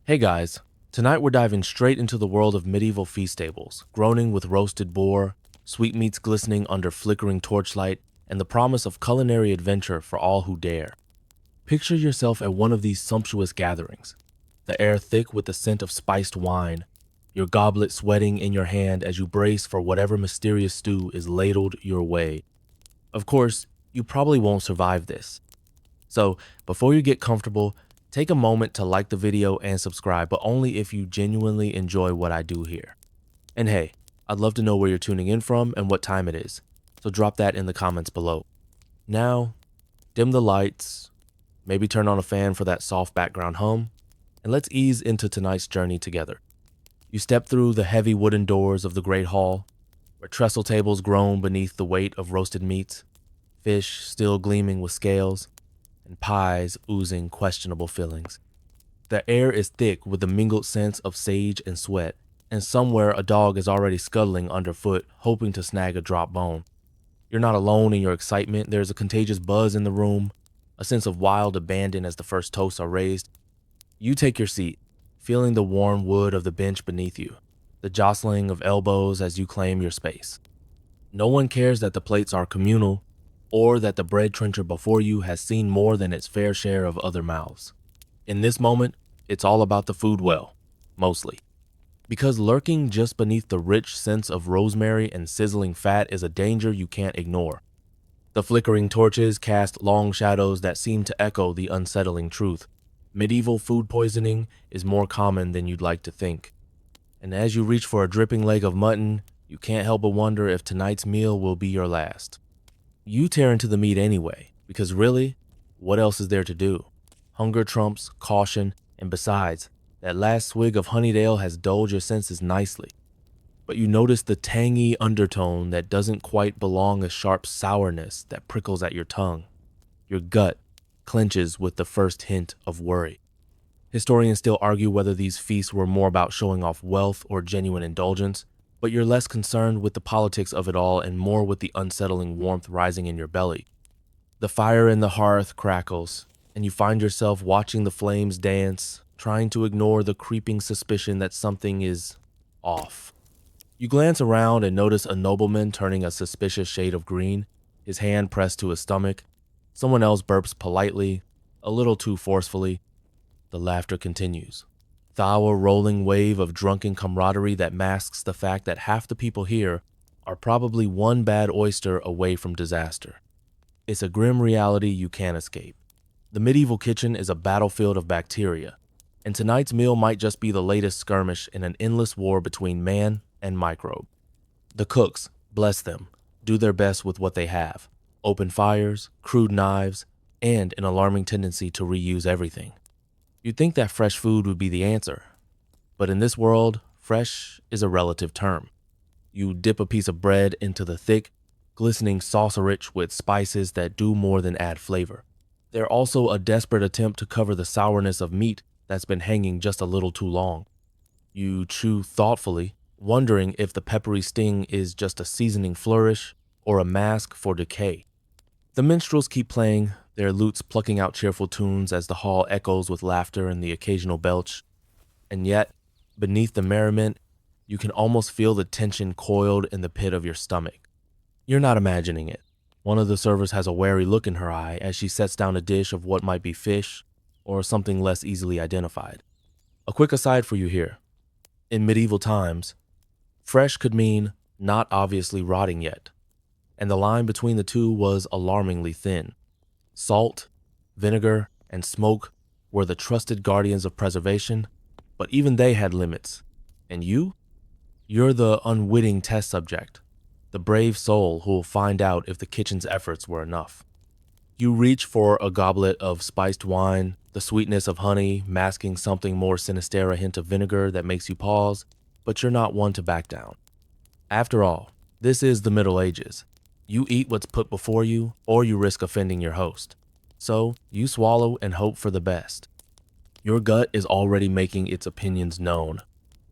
Hey guys, tonight we're diving straight into the world of medieval feast tables, groaning with roasted boar, sweetmeats glistening under flickering torchlight, and the promise of culinary adventure for all who dare. Picture yourself at one of these sumptuous gatherings, the air thick with the scent of spiced wine, your goblet sweating in your hand as you brace for whatever mysterious stew is ladled your way. Of course, you probably won't survive this. So, before you get comfortable, take a moment to like the video and subscribe, but only if you genuinely enjoy what I do here. And hey, I'd love to know where you're tuning in from and what time it is, so drop that in the comments below. Now, dim the lights, maybe turn on a fan for that soft background hum, and let's ease into tonight's journey together. You step through the heavy wooden doors of the Great Hall, where trestle tables groan beneath the weight of roasted meats, fish still gleaming with scales, and pies oozing questionable fillings. The air is thick with the mingled scents of sage and sweat, and somewhere a dog is already scuttling underfoot, hoping to snag a drop bone. You're not alone in your excitement. There's a contagious buzz in the room, a sense of wild abandon as the first toasts are raised. You take your seat, feeling the warm wood of the bench beneath you, the jostling of elbows as you claim your space. No one cares that the plates are communal, or that the bread trencher before you has seen more than its fair share of other mouths. In this moment, it's all about the food well, mostly. Because lurking just beneath the rich sense of rosemary and sizzling fat is a danger you can't ignore. The flickering torches cast long shadows that seem to echo the unsettling truth. Medieval food poisoning is more common than you'd like to think. And as you reach for a dripping leg of mutton, you can't help but wonder if tonight's meal will be your last. You tear into the meat anyway, because really, what else is there to do? Hunger trumps caution, and besides, that last swig of honeyed ale has dulled your senses nicely. But you notice the tangy undertone that doesn't quite belong, a sharp sourness that prickles at your tongue. Your gut clenches with the first hint of worry. Historians still argue whether these feasts were more about showing off wealth or genuine indulgence, but you're less concerned with the politics of it all and more with the unsettling warmth rising in your belly. The fire in the hearth crackles, and you find yourself watching the flames dance, trying to ignore the creeping suspicion that something is off. You glance around and notice a nobleman turning a suspicious shade of green, his hand pressed to his stomach. Someone else burps politely, a little too forcefully. The laughter continues. A rolling wave of drunken camaraderie that masks the fact that half the people here are probably one bad oyster away from disaster. It's a grim reality you can't escape. The medieval kitchen is a battlefield of bacteria, and tonight's meal might just be the latest skirmish in an endless war between man and microbe. The cooks, bless them, do their best with what they have: open fires, crude knives, and an alarming tendency to reuse everything. You'd think that fresh food would be the answer, but in this world, fresh is a relative term. You dip a piece of bread into the thick, glistening sauce rich with spices that do more than add flavor. They're also a desperate attempt to cover the sourness of meat that's been hanging just a little too long. You chew thoughtfully, wondering if the peppery sting is just a seasoning flourish or a mask for decay. The minstrels keep playing, their lutes plucking out cheerful tunes as the hall echoes with laughter and the occasional belch. And yet, beneath the merriment, you can almost feel the tension coiled in the pit of your stomach. You're not imagining it. One of the servers has a wary look in her eye as she sets down a dish of what might be fish or something less easily identified. A quick aside for you here. In medieval times, fresh could mean not obviously rotting yet, and the line between the two was alarmingly thin. Salt, vinegar, and smoke were the trusted guardians of preservation, but even they had limits. And you're the unwitting test subject, the brave soul who will find out if the kitchen's efforts were enough. You reach for a goblet of spiced wine, the sweetness of honey masking something more sinister, a hint of vinegar that makes you pause, but you're not one to back down. After all, this is the Middle Ages. You eat what's put before you, or you risk offending your host. So, you swallow and hope for the best. Your gut is already making its opinions known,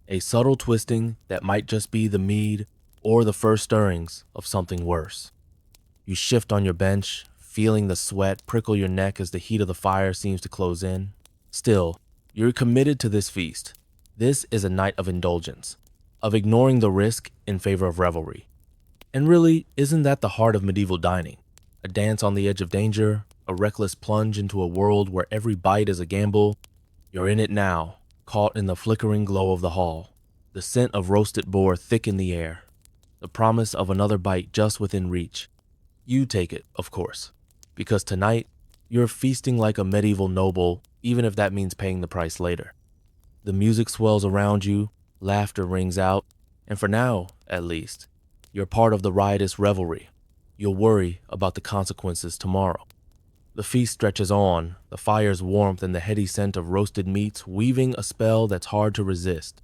a subtle twisting that might just be the mead or the first stirrings of something worse. You shift on your bench, feeling the sweat prickle your neck as the heat of the fire seems to close in. Still, You're committed to this feast. This is a night of indulgence, of ignoring the risk in favor of revelry. And really, isn't that the heart of medieval dining? A dance on the edge of danger, a reckless plunge into a world where every bite is a gamble. You're in it now, caught in the flickering glow of the hall, the scent of roasted boar thick in the air, the promise of another bite just within reach. You take it, of course, because tonight, you're feasting like a medieval noble, even if that means paying the price later. The music swells around you, laughter rings out, and for now, at least, you're part of the riotous revelry. You'll worry about the consequences tomorrow. The feast stretches on, the fire's warmth and the heady scent of roasted meats weaving a spell that's hard to resist.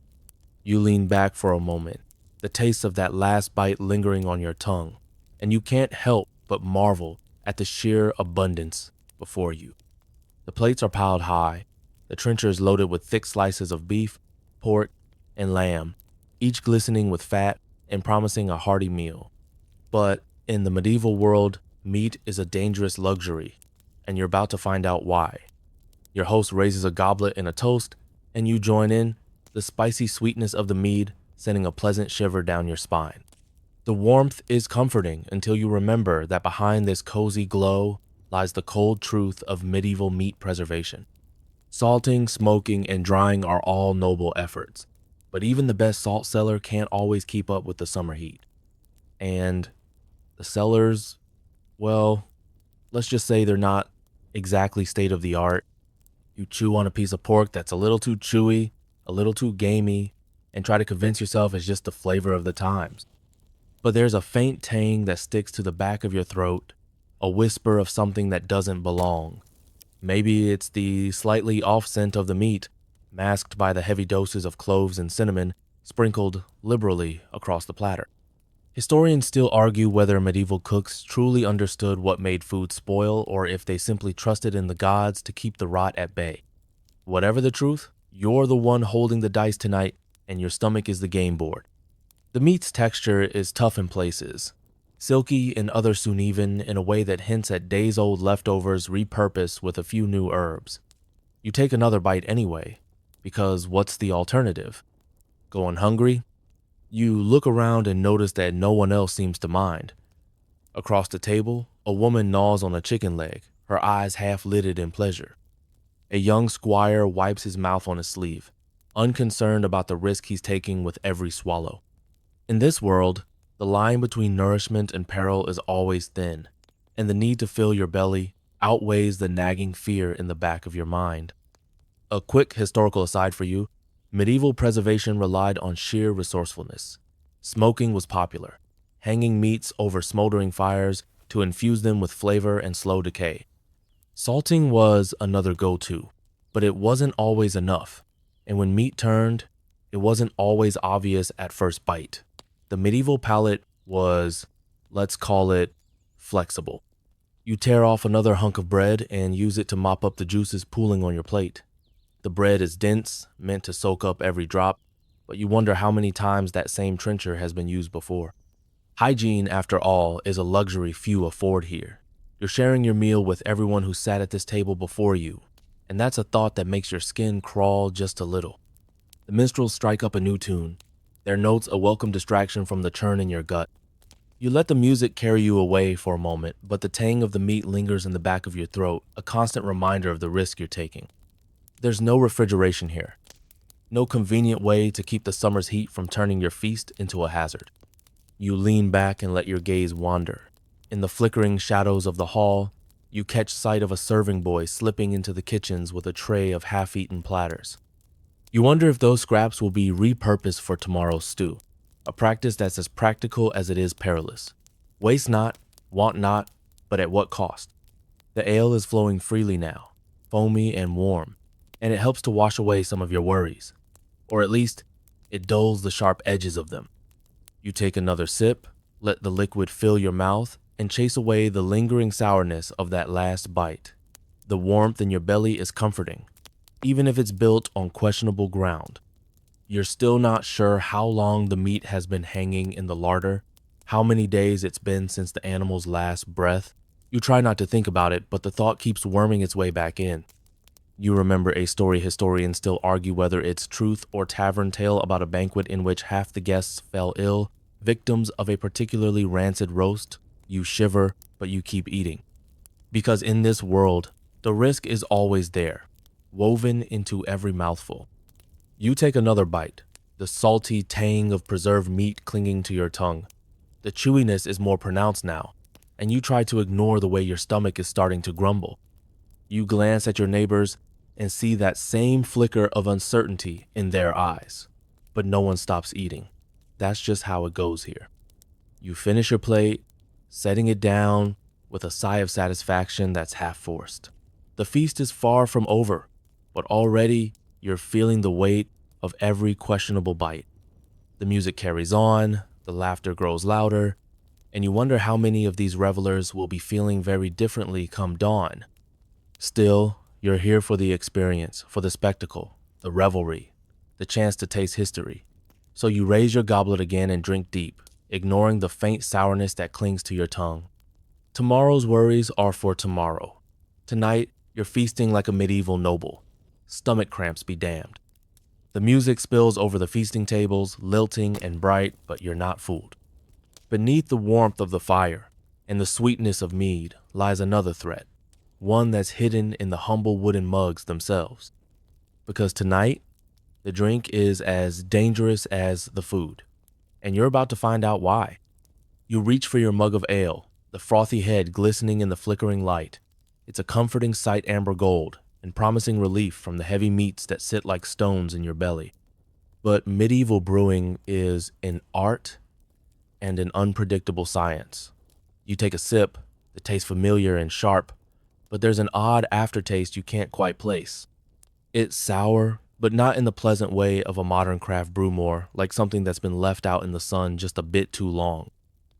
You lean back for a moment, the taste of that last bite lingering on your tongue, and you can't help but marvel at the sheer abundance before you. The plates are piled high, the trenchers loaded with thick slices of beef, pork, and lamb, each glistening with fat and promising a hearty meal. But in the medieval world, meat is a dangerous luxury, and you're about to find out why. Your host raises a goblet and a toast, and you join in, the spicy sweetness of the mead sending a pleasant shiver down your spine. The warmth is comforting until you remember that behind this cozy glow lies the cold truth of medieval meat preservation. Salting, smoking, and drying are all noble efforts, but even the best salt cellar can't always keep up with the summer heat. And the cellars, well, let's just say they're not exactly state of the art. You chew on a piece of pork that's a little too chewy, a little too gamey, and try to convince yourself it's just the flavor of the times. But there's a faint tang that sticks to the back of your throat, a whisper of something that doesn't belong. Maybe it's the slightly off scent of the meat, masked by the heavy doses of cloves and cinnamon sprinkled liberally across the platter. Historians still argue whether medieval cooks truly understood what made food spoil or if they simply trusted in the gods to keep the rot at bay. Whatever the truth, you're the one holding the dice tonight, and your stomach is the game board. The meat's texture is tough in places, silky and others uneven in a way that hints at days-old leftovers repurposed with a few new herbs. You take another bite anyway, because what's the alternative? Going hungry? You look around and notice that no one else seems to mind. Across the table, a woman gnaws on a chicken leg, her eyes half-lidded in pleasure. A young squire wipes his mouth on his sleeve, unconcerned about the risk he's taking with every swallow. In this world, the line between nourishment and peril is always thin, and the need to fill your belly outweighs the nagging fear in the back of your mind. A quick historical aside for you, medieval preservation relied on sheer resourcefulness. Smoking was popular, hanging meats over smoldering fires to infuse them with flavor and slow decay. Salting was another go-to, but it wasn't always enough, and when meat turned, it wasn't always obvious at first bite. The medieval palate was, let's call it, flexible. You tear off another hunk of bread and use it to mop up the juices pooling on your plate. The bread is dense, meant to soak up every drop, but you wonder how many times that same trencher has been used before. Hygiene, after all, is a luxury few afford here. You're sharing your meal with everyone who sat at this table before you, and that's a thought that makes your skin crawl just a little. The minstrels strike up a new tune, their notes a welcome distraction from the churn in your gut. You let the music carry you away for a moment, but the tang of the meat lingers in the back of your throat, a constant reminder of the risk you're taking. There's no refrigeration here, no convenient way to keep the summer's heat from turning your feast into a hazard. You lean back and let your gaze wander. In the flickering shadows of the hall, you catch sight of a serving boy slipping into the kitchens with a tray of half-eaten platters. You wonder if those scraps will be repurposed for tomorrow's stew, a practice that's as practical as it is perilous. Waste not, want not, but at what cost? The ale is flowing freely now, foamy and warm, and it helps to wash away some of your worries, or at least it dulls the sharp edges of them. You take another sip, let the liquid fill your mouth, and chase away the lingering sourness of that last bite. The warmth in your belly is comforting, even if it's built on questionable ground. You're still not sure how long the meat has been hanging in the larder, how many days it's been since the animal's last breath. You try not to think about it, but the thought keeps worming its way back in. You remember a story historians still argue whether it's truth or tavern tale about a banquet in which half the guests fell ill, victims of a particularly rancid roast. You shiver, but you keep eating. Because in this world, the risk is always there, woven into every mouthful. You take another bite, the salty tang of preserved meat clinging to your tongue. The chewiness is more pronounced now, and you try to ignore the way your stomach is starting to grumble. You glance at your neighbors and see that same flicker of uncertainty in their eyes, but no one stops eating. That's just how it goes here. You finish your plate, setting it down with a sigh of satisfaction that's half forced. The feast is far from over, but already you're feeling the weight of every questionable bite. The music carries on, the laughter grows louder, and you wonder how many of these revelers will be feeling very differently come dawn. Still, you're here for the experience, for the spectacle, the revelry, the chance to taste history. So you raise your goblet again and drink deep, ignoring the faint sourness that clings to your tongue. Tomorrow's worries are for tomorrow. Tonight, you're feasting like a medieval noble. Stomach cramps be damned. The music spills over the feasting tables, lilting and bright, but you're not fooled. Beneath the warmth of the fire and the sweetness of mead lies another threat, one that's hidden in the humble wooden mugs themselves. Because tonight, the drink is as dangerous as the food, and you're about to find out why. You reach for your mug of ale, the frothy head glistening in the flickering light. It's a comforting sight amber gold and promising relief from the heavy meats that sit like stones in your belly. But medieval brewing is an art and an unpredictable science. You take a sip, it tastes familiar and sharp, but there's an odd aftertaste you can't quite place. It's sour, but not in the pleasant way of a modern craft brew, more like something that's been left out in the sun just a bit too long.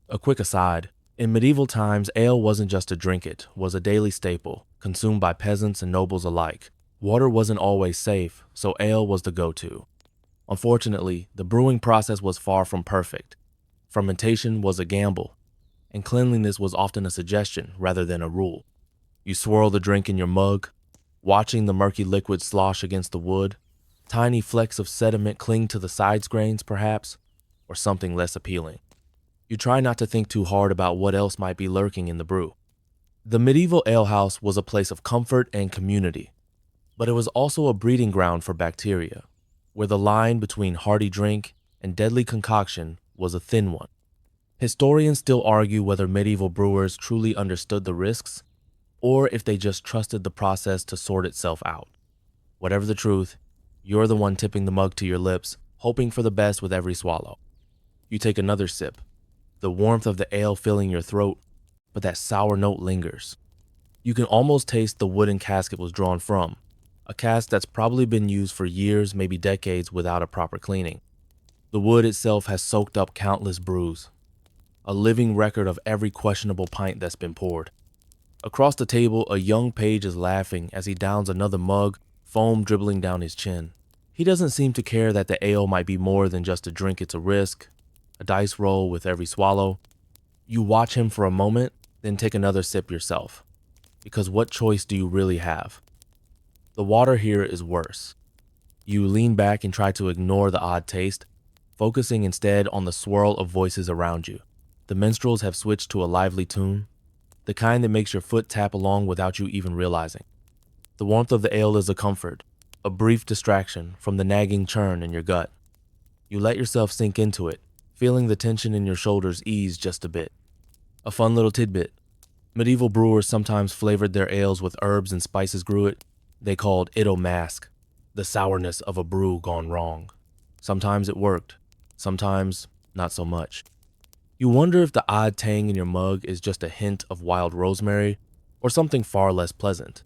A quick aside, in medieval times, ale wasn't just a drink, it was a daily staple, consumed by peasants and nobles alike. Water wasn't always safe, so ale was the go-to. Unfortunately, the brewing process was far from perfect. Fermentation was a gamble, and cleanliness was often a suggestion rather than a rule. You swirl the drink in your mug, watching the murky liquid slosh against the wood. Tiny flecks of sediment cling to the sides grains, perhaps, or something less appealing. You try not to think too hard about what else might be lurking in the brew. The medieval alehouse was a place of comfort and community, but it was also a breeding ground for bacteria, where the line between hearty drink and deadly concoction was a thin one. Historians still argue whether medieval brewers truly understood the risks, or if they just trusted the process to sort itself out. Whatever the truth, you're the one tipping the mug to your lips, hoping for the best with every swallow. You take another sip, the warmth of the ale filling your throat, but that sour note lingers. You can almost taste the wooden cask it was drawn from, a cask that's probably been used for years, maybe decades, without a proper cleaning. The wood itself has soaked up countless brews, a living record of every questionable pint that's been poured. Across the table, a young page is laughing as he downs another mug, foam dribbling down his chin. He doesn't seem to care that the ale might be more than just a drink, it's a risk, a dice roll with every swallow. You watch him for a moment, then take another sip yourself. Because what choice do you really have? The water here is worse. You lean back and try to ignore the odd taste, focusing instead on the swirl of voices around you. The minstrels have switched to a lively tune, the kind that makes your foot tap along without you even realizing. The warmth of the ale is a comfort, a brief distraction from the nagging churn in your gut. You let yourself sink into it, feeling the tension in your shoulders ease just a bit. A fun little tidbit. Medieval brewers sometimes flavored their ales with herbs and spices gruit. They called it a mask, the sourness of a brew gone wrong. Sometimes it worked, sometimes not so much. You wonder if the odd tang in your mug is just a hint of wild rosemary or something far less pleasant.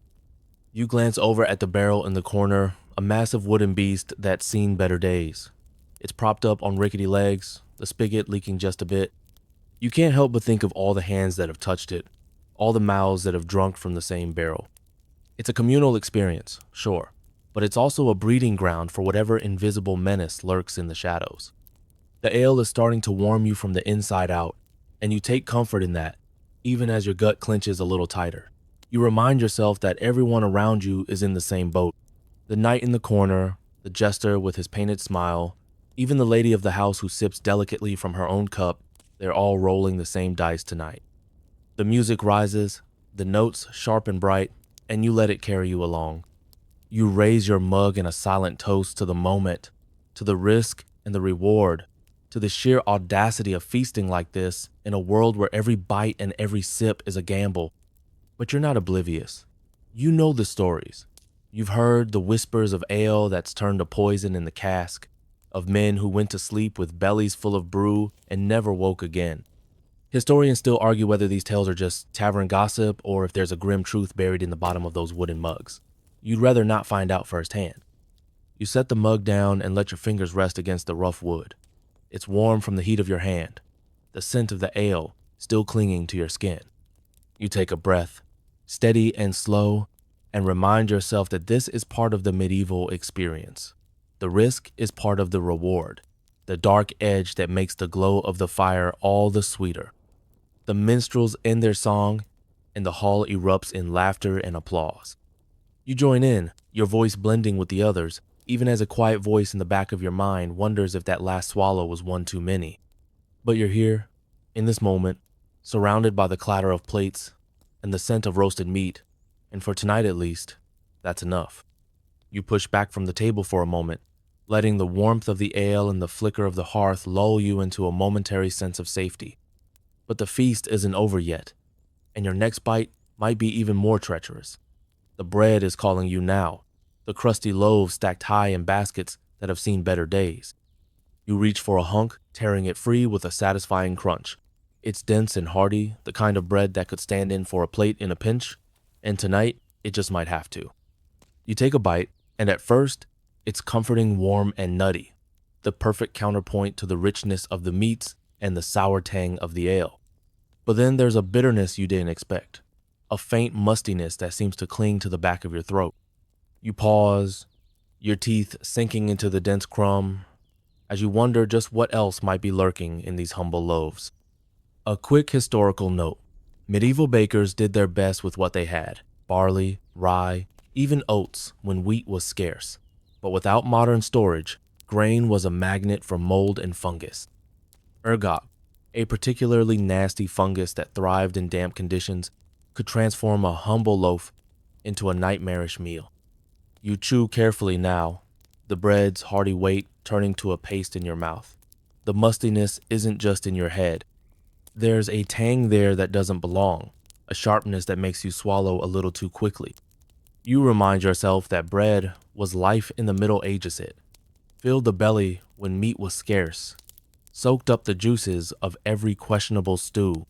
You glance over at the barrel in the corner, a massive wooden beast that's seen better days. It's propped up on rickety legs, the spigot leaking just a bit. You can't help but think of all the hands that have touched it, all the mouths that have drunk from the same barrel. It's a communal experience, sure, but it's also a breeding ground for whatever invisible menace lurks in the shadows. The ale is starting to warm you from the inside out, and you take comfort in that, even as your gut clenches a little tighter. You remind yourself that everyone around you is in the same boat. The knight in the corner, the jester with his painted smile, even the lady of the house who sips delicately from her own cup, they're all rolling the same dice tonight. The music rises, the notes sharp and bright, and you let it carry you along. You raise your mug in a silent toast to the moment, to the risk and the reward, to the sheer audacity of feasting like this in a world where every bite and every sip is a gamble. But you're not oblivious. You know the stories. You've heard the whispers of ale that's turned to poison in the cask, of men who went to sleep with bellies full of brew and never woke again. Historians still argue whether these tales are just tavern gossip or if there's a grim truth buried in the bottom of those wooden mugs. You'd rather not find out firsthand. You set the mug down and let your fingers rest against the rough wood. It's warm from the heat of your hand, the scent of the ale still clinging to your skin. You take a breath, steady and slow, and remind yourself that this is part of the medieval experience. The risk is part of the reward, the dark edge that makes the glow of the fire all the sweeter. The minstrels end their song, and the hall erupts in laughter and applause. You join in, your voice blending with the others, even as a quiet voice in the back of your mind wonders if that last swallow was one too many. But you're here, in this moment, surrounded by the clatter of plates and the scent of roasted meat, and for tonight at least, that's enough. You push back from the table for a moment, letting the warmth of the ale and the flicker of the hearth lull you into a momentary sense of safety. But the feast isn't over yet, and your next bite might be even more treacherous. The bread is calling you now, the crusty loaves stacked high in baskets that have seen better days. You reach for a hunk, tearing it free with a satisfying crunch. It's dense and hearty, the kind of bread that could stand in for a plate in a pinch, and tonight, it just might have to. You take a bite, and at first, it's comforting, warm, and nutty, the perfect counterpoint to the richness of the meats and the sour tang of the ale. But then there's a bitterness you didn't expect, a faint mustiness that seems to cling to the back of your throat. You pause, your teeth sinking into the dense crumb, as you wonder just what else might be lurking in these humble loaves. A quick historical note. Medieval bakers did their best with what they had: barley, rye, even oats when wheat was scarce. But without modern storage, grain was a magnet for mold and fungus. Ergot, a particularly nasty fungus that thrived in damp conditions, could transform a humble loaf into a nightmarish meal. You chew carefully now, the bread's hearty weight turning to a paste in your mouth. The mustiness isn't just in your head. There's a tang there that doesn't belong, a sharpness that makes you swallow a little too quickly. You remind yourself that bread was life in the Middle Ages. It filled the belly when meat was scarce, soaked up the juices of every questionable stew.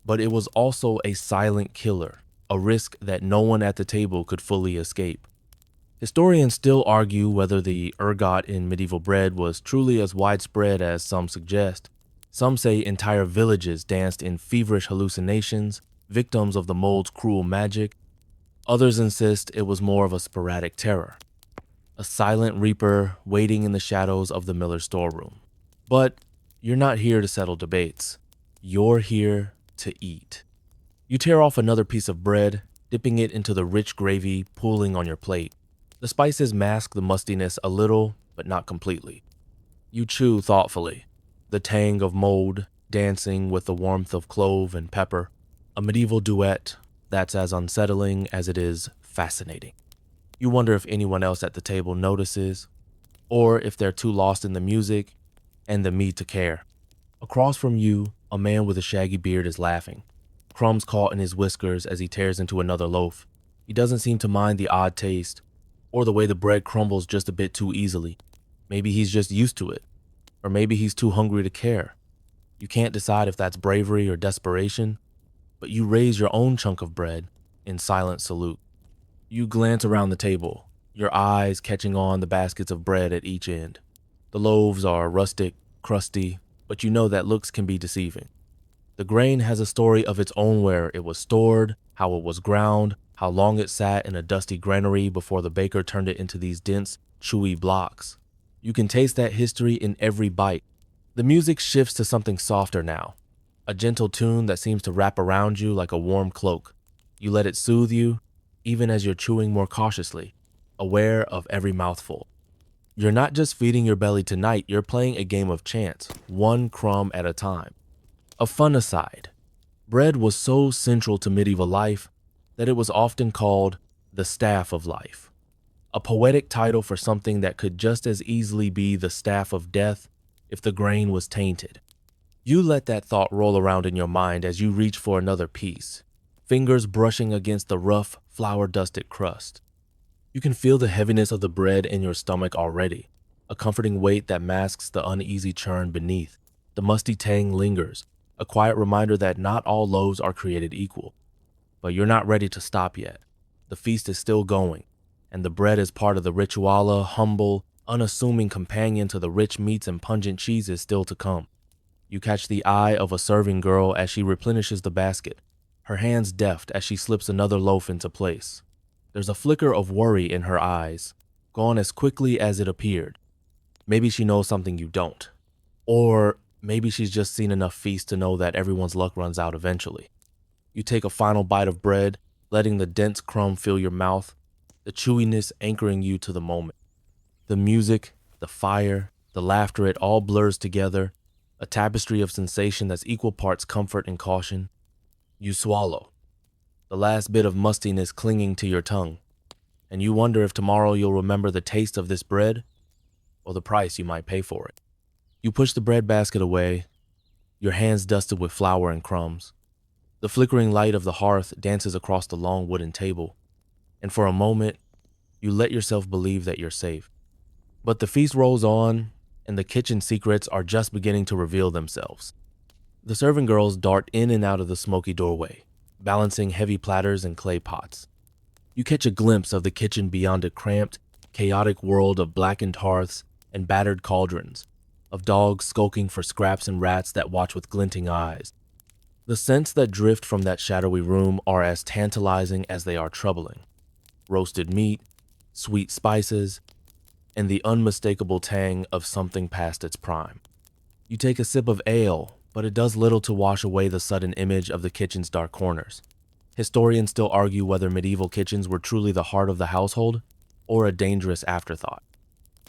But it was also a silent killer, a risk that no one at the table could fully escape. Historians still argue whether the ergot in medieval bread was truly as widespread as some suggest. Some say entire villages danced in feverish hallucinations, victims of the mold's cruel magic. Others insist it was more of a sporadic terror, a silent reaper waiting in the shadows of the miller's storeroom. But you're not here to settle debates. You're here to eat. You tear off another piece of bread, dipping it into the rich gravy pooling on your plate. The spices mask the mustiness a little, but not completely. You chew thoughtfully, the tang of mold dancing with the warmth of clove and pepper, a medieval duet that's as unsettling as it is fascinating. You wonder if anyone else at the table notices, or if they're too lost in the music and the meat to care. Across from you, a man with a shaggy beard is laughing, crumbs caught in his whiskers as he tears into another loaf. He doesn't seem to mind the odd taste, or the way the bread crumbles just a bit too easily. Maybe he's just used to it, or maybe he's too hungry to care. You can't decide if that's bravery or desperation, but you raise your own chunk of bread in silent salute. You glance around the table, your eyes catching on the baskets of bread at each end. The loaves are rustic, crusty, but you know that looks can be deceiving. The grain has a story of its own: where it was stored, how it was ground, how long it sat in a dusty granary before the baker turned it into these dense, chewy blocks. You can taste that history in every bite. The music shifts to something softer now, a gentle tune that seems to wrap around you like a warm cloak. You let it soothe you, even as you're chewing more cautiously, aware of every mouthful. You're not just feeding your belly tonight, you're playing a game of chance, one crumb at a time. A fun aside, bread was so central to medieval life that it was often called the staff of life, a poetic title for something that could just as easily be the staff of death if the grain was tainted. You let that thought roll around in your mind as you reach for another piece, fingers brushing against the rough, flour-dusted crust. You can feel the heaviness of the bread in your stomach already, a comforting weight that masks the uneasy churn beneath. The musty tang lingers, a quiet reminder that not all loaves are created equal. But you're not ready to stop yet. The feast is still going, and the bread is part of the ritual, humble, unassuming companion to the rich meats and pungent cheeses still to come. You catch the eye of a serving girl as she replenishes the basket, her hands deft as she slips another loaf into place. There's a flicker of worry in her eyes, gone as quickly as it appeared. Maybe she knows something you don't. Or maybe she's just seen enough feasts to know that everyone's luck runs out eventually. You take a final bite of bread, letting the dense crumb fill your mouth, the chewiness anchoring you to the moment. The music, the fire, the laughter, it all blurs together, a tapestry of sensation that's equal parts comfort and caution. You swallow, the last bit of mustiness clinging to your tongue, and you wonder if tomorrow you'll remember the taste of this bread or the price you might pay for it. You push the bread basket away, your hands dusted with flour and crumbs. The flickering light of the hearth dances across the long wooden table, and for a moment, you let yourself believe that you're safe. But the feast rolls on, and the kitchen secrets are just beginning to reveal themselves. The serving girls dart in and out of the smoky doorway, balancing heavy platters and clay pots. You catch a glimpse of the kitchen beyond a cramped, chaotic world of blackened hearths and battered cauldrons, of dogs skulking for scraps and rats that watch with glinting eyes. The scents that drift from that shadowy room are as tantalizing as they are troubling. Roasted meat, sweet spices, and the unmistakable tang of something past its prime. You take a sip of ale, but it does little to wash away the sudden image of the kitchen's dark corners. Historians still argue whether medieval kitchens were truly the heart of the household or a dangerous afterthought.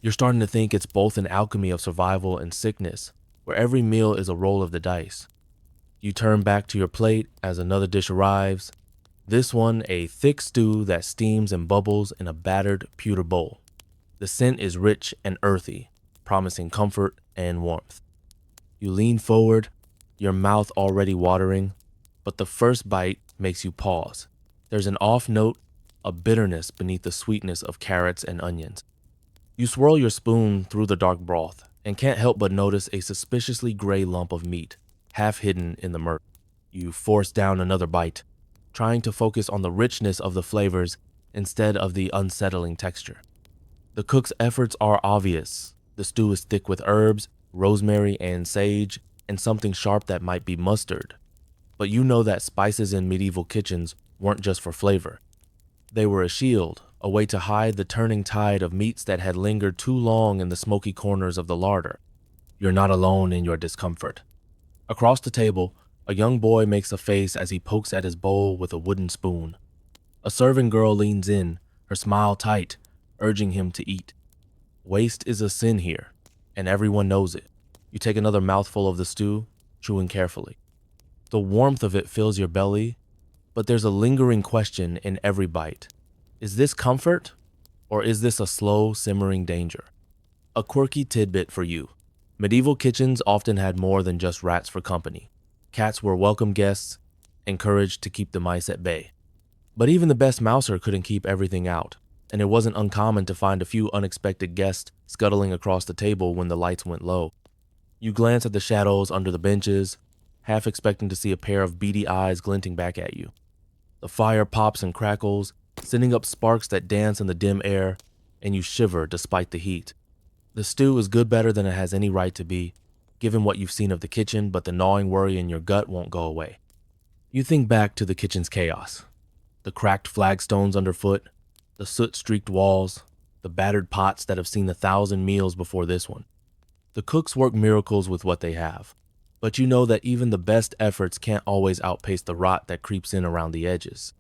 You're starting to think it's both an alchemy of survival and sickness, where every meal is a roll of the dice. You turn back to your plate as another dish arrives, this one a thick stew that steams and bubbles in a battered pewter bowl. The scent is rich and earthy, promising comfort and warmth. You lean forward, your mouth already watering, but the first bite makes you pause. There's an off note, a bitterness beneath the sweetness of carrots and onions. You swirl your spoon through the dark broth and can't help but notice a suspiciously gray lump of meat, half hidden in the murk. You force down another bite, trying to focus on the richness of the flavors instead of the unsettling texture. The cook's efforts are obvious. The stew is thick with herbs, rosemary and sage, and something sharp that might be mustard. But you know that spices in medieval kitchens weren't just for flavor. They were a shield, a way to hide the turning tide of meats that had lingered too long in the smoky corners of the larder. You're not alone in your discomfort. Across the table, a young boy makes a face as he pokes at his bowl with a wooden spoon. A serving girl leans in, her smile tight, urging him to eat. Waste is a sin here, and everyone knows it. You take another mouthful of the stew, chewing carefully. The warmth of it fills your belly, but there's a lingering question in every bite. Is this comfort, or is this a slow, simmering danger? A quirky tidbit for you. Medieval kitchens often had more than just rats for company. Cats were welcome guests, encouraged to keep the mice at bay. But even the best mouser couldn't keep everything out, and it wasn't uncommon to find a few unexpected guests scuttling across the table when the lights went low. You glance at the shadows under the benches, half expecting to see a pair of beady eyes glinting back at you. The fire pops and crackles, sending up sparks that dance in the dim air, and you shiver despite the heat. The stew is good better than it has any right to be, given what you've seen of the kitchen, but the gnawing worry in your gut won't go away. You think back to the kitchen's chaos. The cracked flagstones underfoot, the soot-streaked walls, the battered pots that have seen 1,000 meals before this one. The cooks work miracles with what they have, but you know that even the best efforts can't always outpace the rot that creeps in around the edges.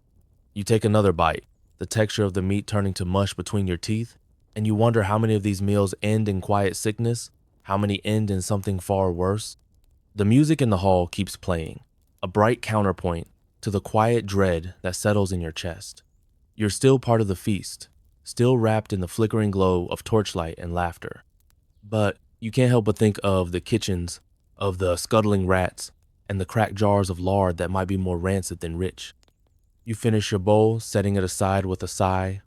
You take another bite, the texture of the meat turning to mush between your teeth, and you wonder how many of these meals end in quiet sickness, how many end in something far worse. The music in the hall keeps playing, a bright counterpoint to the quiet dread that settles in your chest. You're still part of the feast, still wrapped in the flickering glow of torchlight and laughter. But you can't help but think of the kitchens, of the scuttling rats, and the cracked jars of lard that might be more rancid than rich. You finish your bowl, setting it aside with a sigh.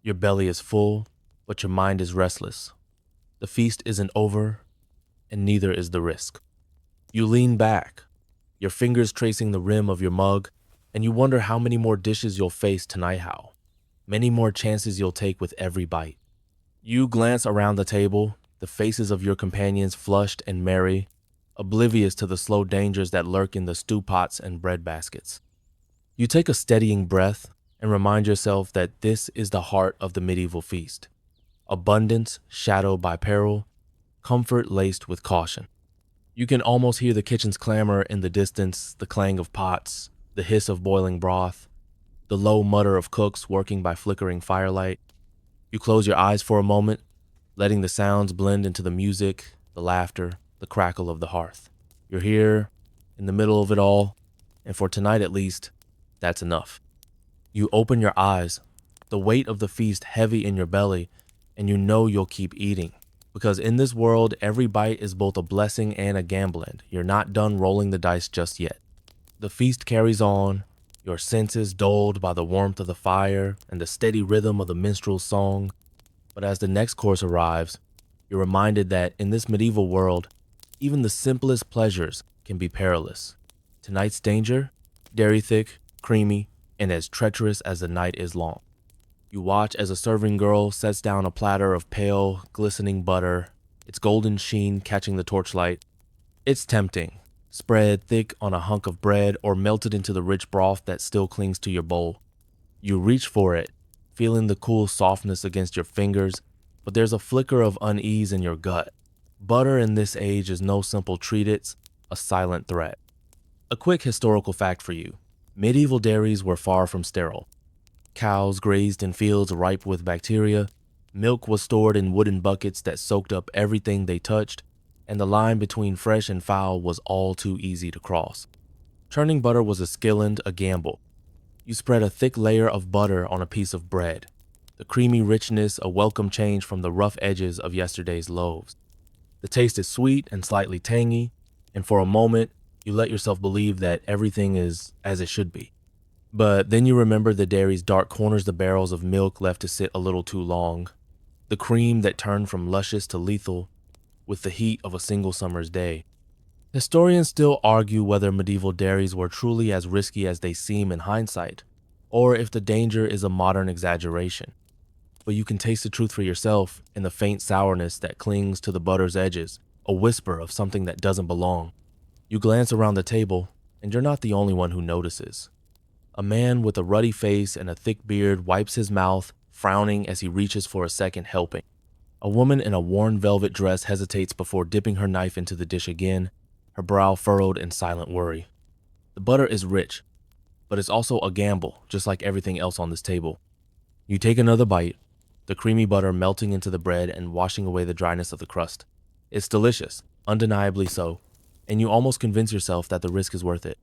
Your belly is full, but your mind is restless. The feast isn't over, and neither is the risk. You lean back, your fingers tracing the rim of your mug, and you wonder how many more dishes you'll face tonight, how many more chances you'll take with every bite. You glance around the table, the faces of your companions flushed and merry, oblivious to the slow dangers that lurk in the stew pots and bread baskets. You take a steadying breath and remind yourself that this is the heart of the medieval feast. Abundance shadowed by peril, comfort laced with caution. You can almost hear the kitchen's clamor in the distance, the clang of pots, the hiss of boiling broth, the low mutter of cooks working by flickering firelight. You close your eyes for a moment, letting the sounds blend into the music, the laughter, the crackle of the hearth. You're here, in the middle of it all, and for tonight at least, that's enough. You open your eyes, the weight of the feast heavy in your belly, and you know you'll keep eating. Because in this world, every bite is both a blessing and a gamble, and you're not done rolling the dice just yet. The feast carries on, your senses dulled by the warmth of the fire and the steady rhythm of the minstrel's song. But as the next course arrives, you're reminded that in this medieval world, even the simplest pleasures can be perilous. Tonight's danger, dairy thick, creamy, and as treacherous as the night is long. You watch as a serving girl sets down a platter of pale, glistening butter, its golden sheen catching the torchlight. It's tempting, spread thick on a hunk of bread or melted into the rich broth that still clings to your bowl. You reach for it, feeling the cool softness against your fingers, but there's a flicker of unease in your gut. Butter in this age is no simple treat, it's a silent threat. A quick historical fact for you. Medieval dairies were far from sterile. Cows grazed in fields ripe with bacteria, milk was stored in wooden buckets that soaked up everything they touched, and the line between fresh and foul was all too easy to cross. Churning butter was a skill and a gamble. You spread a thick layer of butter on a piece of bread, the creamy richness a welcome change from the rough edges of yesterday's loaves. The taste is sweet and slightly tangy, and for a moment, you let yourself believe that everything is as it should be. But then you remember the dairy's dark corners, the barrels of milk left to sit a little too long, the cream that turned from luscious to lethal with the heat of a single summer's day. Historians still argue whether medieval dairies were truly as risky as they seem in hindsight, or if the danger is a modern exaggeration. But you can taste the truth for yourself in the faint sourness that clings to the butter's edges, a whisper of something that doesn't belong. You glance around the table, and you're not the only one who notices. A man with a ruddy face and a thick beard wipes his mouth, frowning as he reaches for a second helping. A woman in a worn velvet dress hesitates before dipping her knife into the dish again, her brow furrowed in silent worry. The butter is rich, but it's also a gamble, just like everything else on this table. You take another bite, the creamy butter melting into the bread and washing away the dryness of the crust. It's delicious, undeniably so, and you almost convince yourself that the risk is worth it.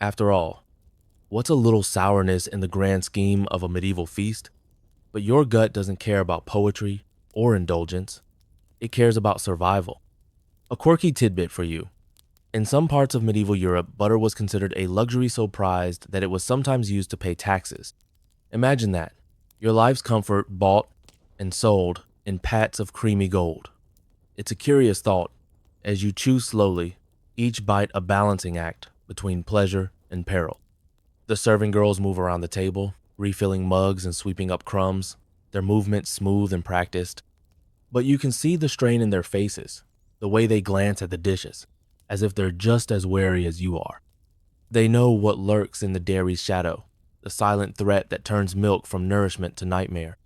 After all, what's a little sourness in the grand scheme of a medieval feast? But your gut doesn't care about poetry or indulgence. It cares about survival. A quirky tidbit for you. In some parts of medieval Europe, butter was considered a luxury so prized that it was sometimes used to pay taxes. Imagine that. Your life's comfort bought and sold in pats of creamy gold. It's a curious thought, as you chew slowly, each bite a balancing act between pleasure and peril. The serving girls move around the table, refilling mugs and sweeping up crumbs, their movements smooth and practiced. But you can see the strain in their faces, the way they glance at the dishes, as if they're just as wary as you are. They know what lurks in the dairy's shadow, the silent threat that turns milk from nourishment to nightmare.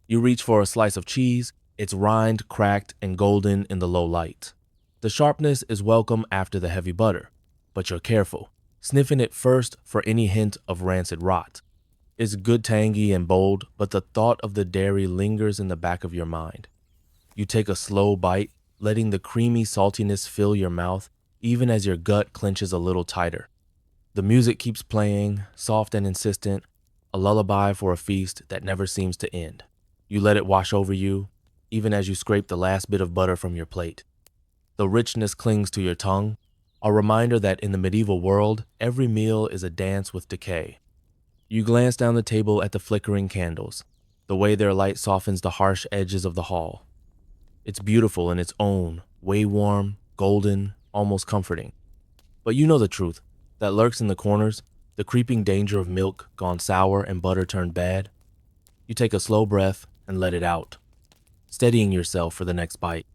You reach for a slice of cheese, its rind cracked and golden in the low light. The sharpness is welcome after the heavy butter, but you're careful, sniffing it first for any hint of rancid rot. It's good tangy and bold, but the thought of the dairy lingers in the back of your mind. You take a slow bite, letting the creamy saltiness fill your mouth even as your gut clenches a little tighter. The music keeps playing, soft and insistent, a lullaby for a feast that never seems to end. You let it wash over you, even as you scrape the last bit of butter from your plate. The richness clings to your tongue, a reminder that in the medieval world, every meal is a dance with decay. You glance down the table at the flickering candles, the way their light softens the harsh edges of the hall. It's beautiful in its own way, warm, golden, almost comforting. But you know the truth that lurks in the corners, the creeping danger of milk gone sour and butter turned bad. You take a slow breath and let it out, steadying yourself for the next bite.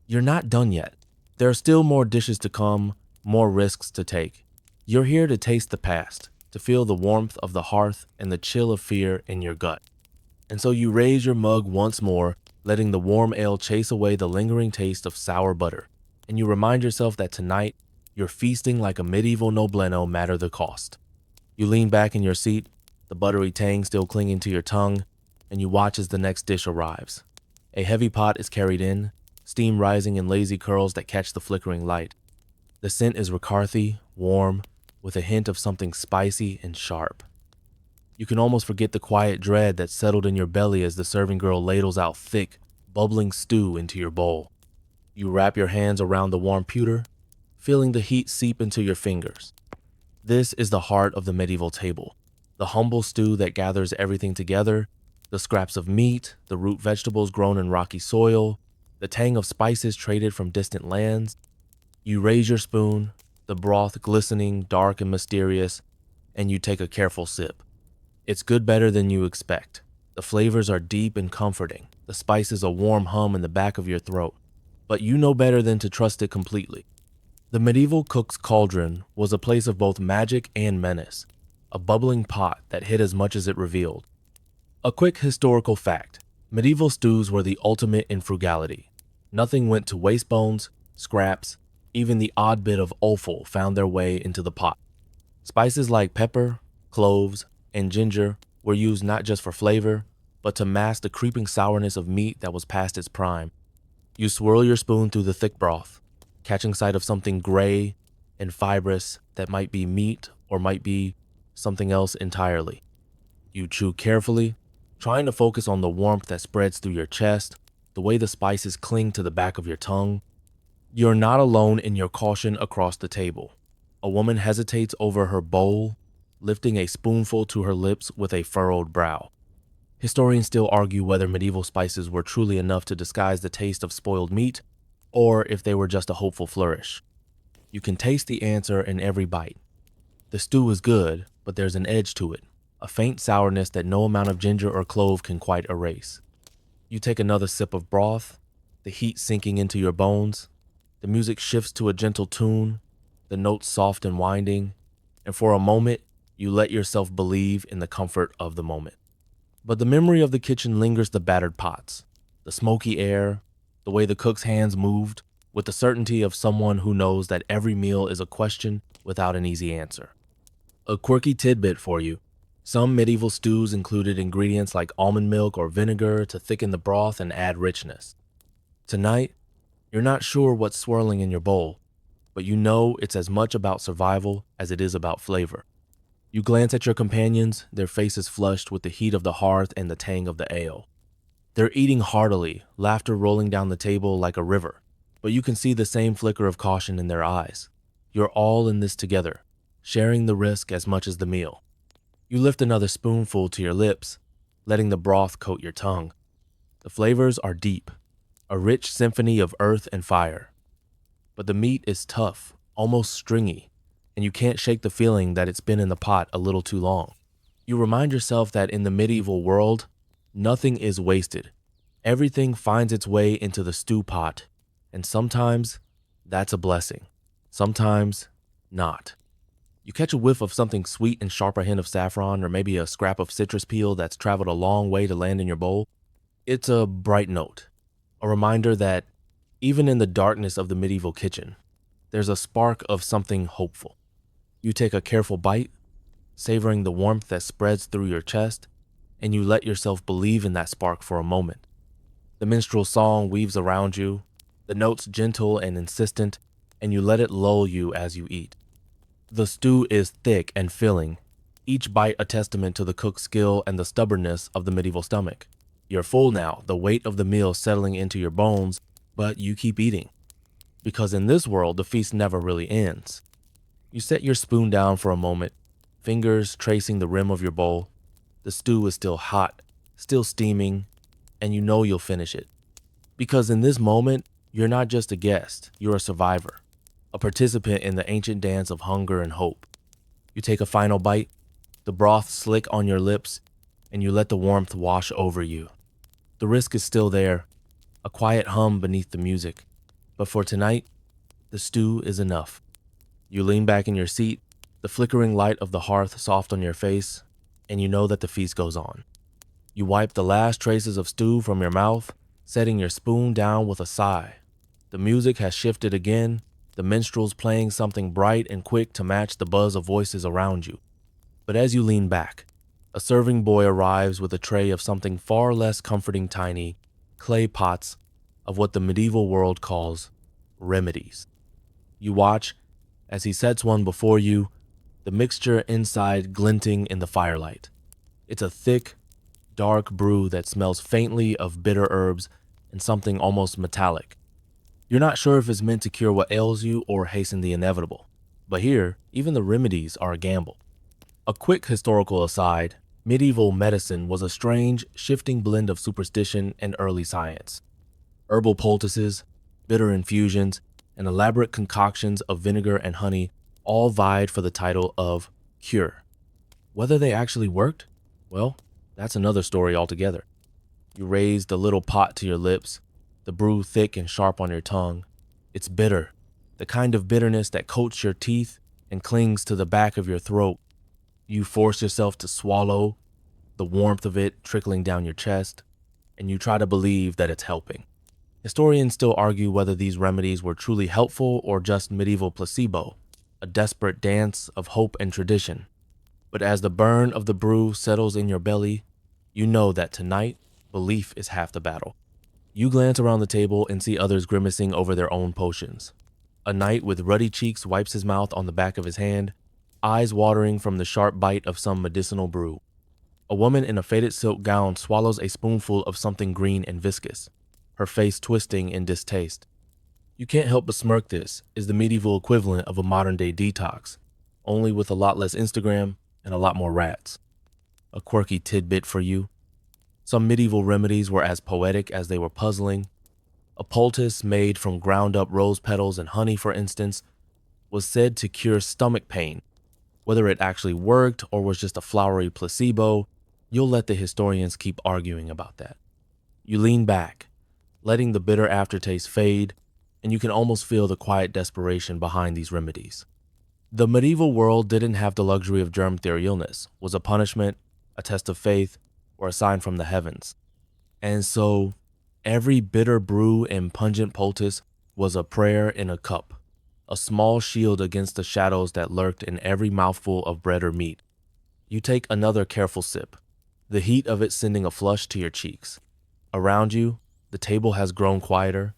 You're not done yet. There are still more dishes to come, more risks to take. You're here to taste the past, to feel the warmth of the hearth and the chill of fear in your gut. And so you raise your mug once more, letting the warm ale chase away the lingering taste of sour butter. And you remind yourself that tonight, you're feasting like a medieval nobleno matter the cost. You lean back in your seat, the buttery tang still clinging to your tongue, and you watch as the next dish arrives. A heavy pot is carried in, steam rising in lazy curls that catch the flickering light. The scent is Ricarthy, warm, with a hint of something spicy and sharp. You can almost forget the quiet dread that settled in your belly as the serving girl ladles out thick, bubbling stew into your bowl. You wrap your hands around the warm pewter, feeling the heat seep into your fingers. This is the heart of the medieval table, the humble stew that gathers everything together, the scraps of meat, the root vegetables grown in rocky soil, the tang of spices traded from distant lands. You raise your spoon, the broth glistening, dark and mysterious, and you take a careful sip. It's good better than you expect. The flavors are deep and comforting. The spice is a warm hum in the back of your throat, but you know better than to trust it completely. The medieval cook's cauldron was a place of both magic and menace, a bubbling pot that hid as much as it revealed. A quick historical fact: medieval stews were the ultimate in frugality. Nothing went to waste bones, scraps, even the odd bit of offal found their way into the pot. Spices like pepper, cloves, and ginger were used not just for flavor, but to mask the creeping sourness of meat that was past its prime. You swirl your spoon through the thick broth, catching sight of something gray and fibrous that might be meat or might be something else entirely. You chew carefully, trying to focus on the warmth that spreads through your chest, the way the spices cling to the back of your tongue. You're not alone in your caution across the table. A woman hesitates over her bowl, lifting a spoonful to her lips with a furrowed brow. Historians still argue whether medieval spices were truly enough to disguise the taste of spoiled meat, or if they were just a hopeful flourish. You can taste the answer in every bite. The stew is good, but there's an edge to it, a faint sourness that no amount of ginger or clove can quite erase. You take another sip of broth, the heat sinking into your bones. The music shifts to a gentle tune, the notes soft and winding, and for a moment, you let yourself believe in the comfort of the moment. But the memory of the kitchen lingers: the battered pots, the smoky air, the way the cook's hands moved, with the certainty of someone who knows that every meal is a question without an easy answer. A quirky tidbit for you: some medieval stews included ingredients like almond milk or vinegar to thicken the broth and add richness. Tonight, you're not sure what's swirling in your bowl, but you know it's as much about survival as it is about flavor. You glance at your companions, their faces flushed with the heat of the hearth and the tang of the ale. They're eating heartily, laughter rolling down the table like a river, but you can see the same flicker of caution in their eyes. You're all in this together, sharing the risk as much as the meal. You lift another spoonful to your lips, letting the broth coat your tongue. The flavors are deep, a rich symphony of earth and fire. But the meat is tough, almost stringy, and you can't shake the feeling that it's been in the pot a little too long. You remind yourself that in the medieval world, nothing is wasted. Everything finds its way into the stew pot, and sometimes that's a blessing. Sometimes not. You catch a whiff of something sweet and sharp, a hint of saffron, or maybe a scrap of citrus peel that's traveled a long way to land in your bowl. It's a bright note, a reminder that even in the darkness of the medieval kitchen, there's a spark of something hopeful. You take a careful bite, savoring the warmth that spreads through your chest, and you let yourself believe in that spark for a moment. The minstrel song weaves around you, the notes gentle and insistent, and you let it lull you as you eat. The stew is thick and filling, each bite a testament to the cook's skill and the stubbornness of the medieval stomach. You're full now, the weight of the meal settling into your bones, but you keep eating. Because in this world, the feast never really ends. You set your spoon down for a moment, fingers tracing the rim of your bowl. The stew is still hot, still steaming, and you know you'll finish it. Because in this moment, you're not just a guest, you're a survivor, a participant in the ancient dance of hunger and hope. You take a final bite, the broth slick on your lips, and you let the warmth wash over you. The risk is still there, a quiet hum beneath the music. But for tonight, the stew is enough. You lean back in your seat, the flickering light of the hearth soft on your face, and you know that the feast goes on. You wipe the last traces of stew from your mouth, setting your spoon down with a sigh. The music has shifted again, the minstrels playing something bright and quick to match the buzz of voices around you. But as you lean back, a serving boy arrives with a tray of something far less comforting tiny clay pots of what the medieval world calls remedies. You watch as he sets one before you, the mixture inside glinting in the firelight. It's a thick, dark brew that smells faintly of bitter herbs and something almost metallic. You're not sure if it's meant to cure what ails you or hasten the inevitable. But here, even the remedies are a gamble. A quick historical aside, medieval medicine was a strange, shifting blend of superstition and early science. Herbal poultices, bitter infusions, and elaborate concoctions of vinegar and honey all vied for the title of cure. Whether they actually worked? Well, that's another story altogether. You raise the little pot to your lips, the brew thick and sharp on your tongue. It's bitter, the kind of bitterness that coats your teeth and clings to the back of your throat. You force yourself to swallow, the warmth of it trickling down your chest, and you try to believe that it's helping. Historians still argue whether these remedies were truly helpful or just medieval placebo, a desperate dance of hope and tradition. But as the burn of the brew settles in your belly, you know that tonight, belief is half the battle. You glance around the table and see others grimacing over their own potions. A knight with ruddy cheeks wipes his mouth on the back of his hand, eyes watering from the sharp bite of some medicinal brew. A woman in a faded silk gown swallows a spoonful of something green and viscous, her face twisting in distaste. You can't help but smirk. This is the medieval equivalent of a modern-day detox, only with a lot less Instagram and a lot more rats. A quirky tidbit for you. Some medieval remedies were as poetic as they were puzzling. A poultice made from ground-up rose petals and honey, for instance, was said to cure stomach pain. Whether it actually worked or was just a flowery placebo, you'll let the historians keep arguing about that. You lean back, letting the bitter aftertaste fade, and you can almost feel the quiet desperation behind these remedies. The medieval world didn't have the luxury of germ theory. Illness was a punishment, a test of faith, or a sign from the heavens. And so, every bitter brew and pungent poultice was a prayer in a cup, a small shield against the shadows that lurked in every mouthful of bread or meat. You take another careful sip, the heat of it sending a flush to your cheeks. Around you, the table has grown quieter,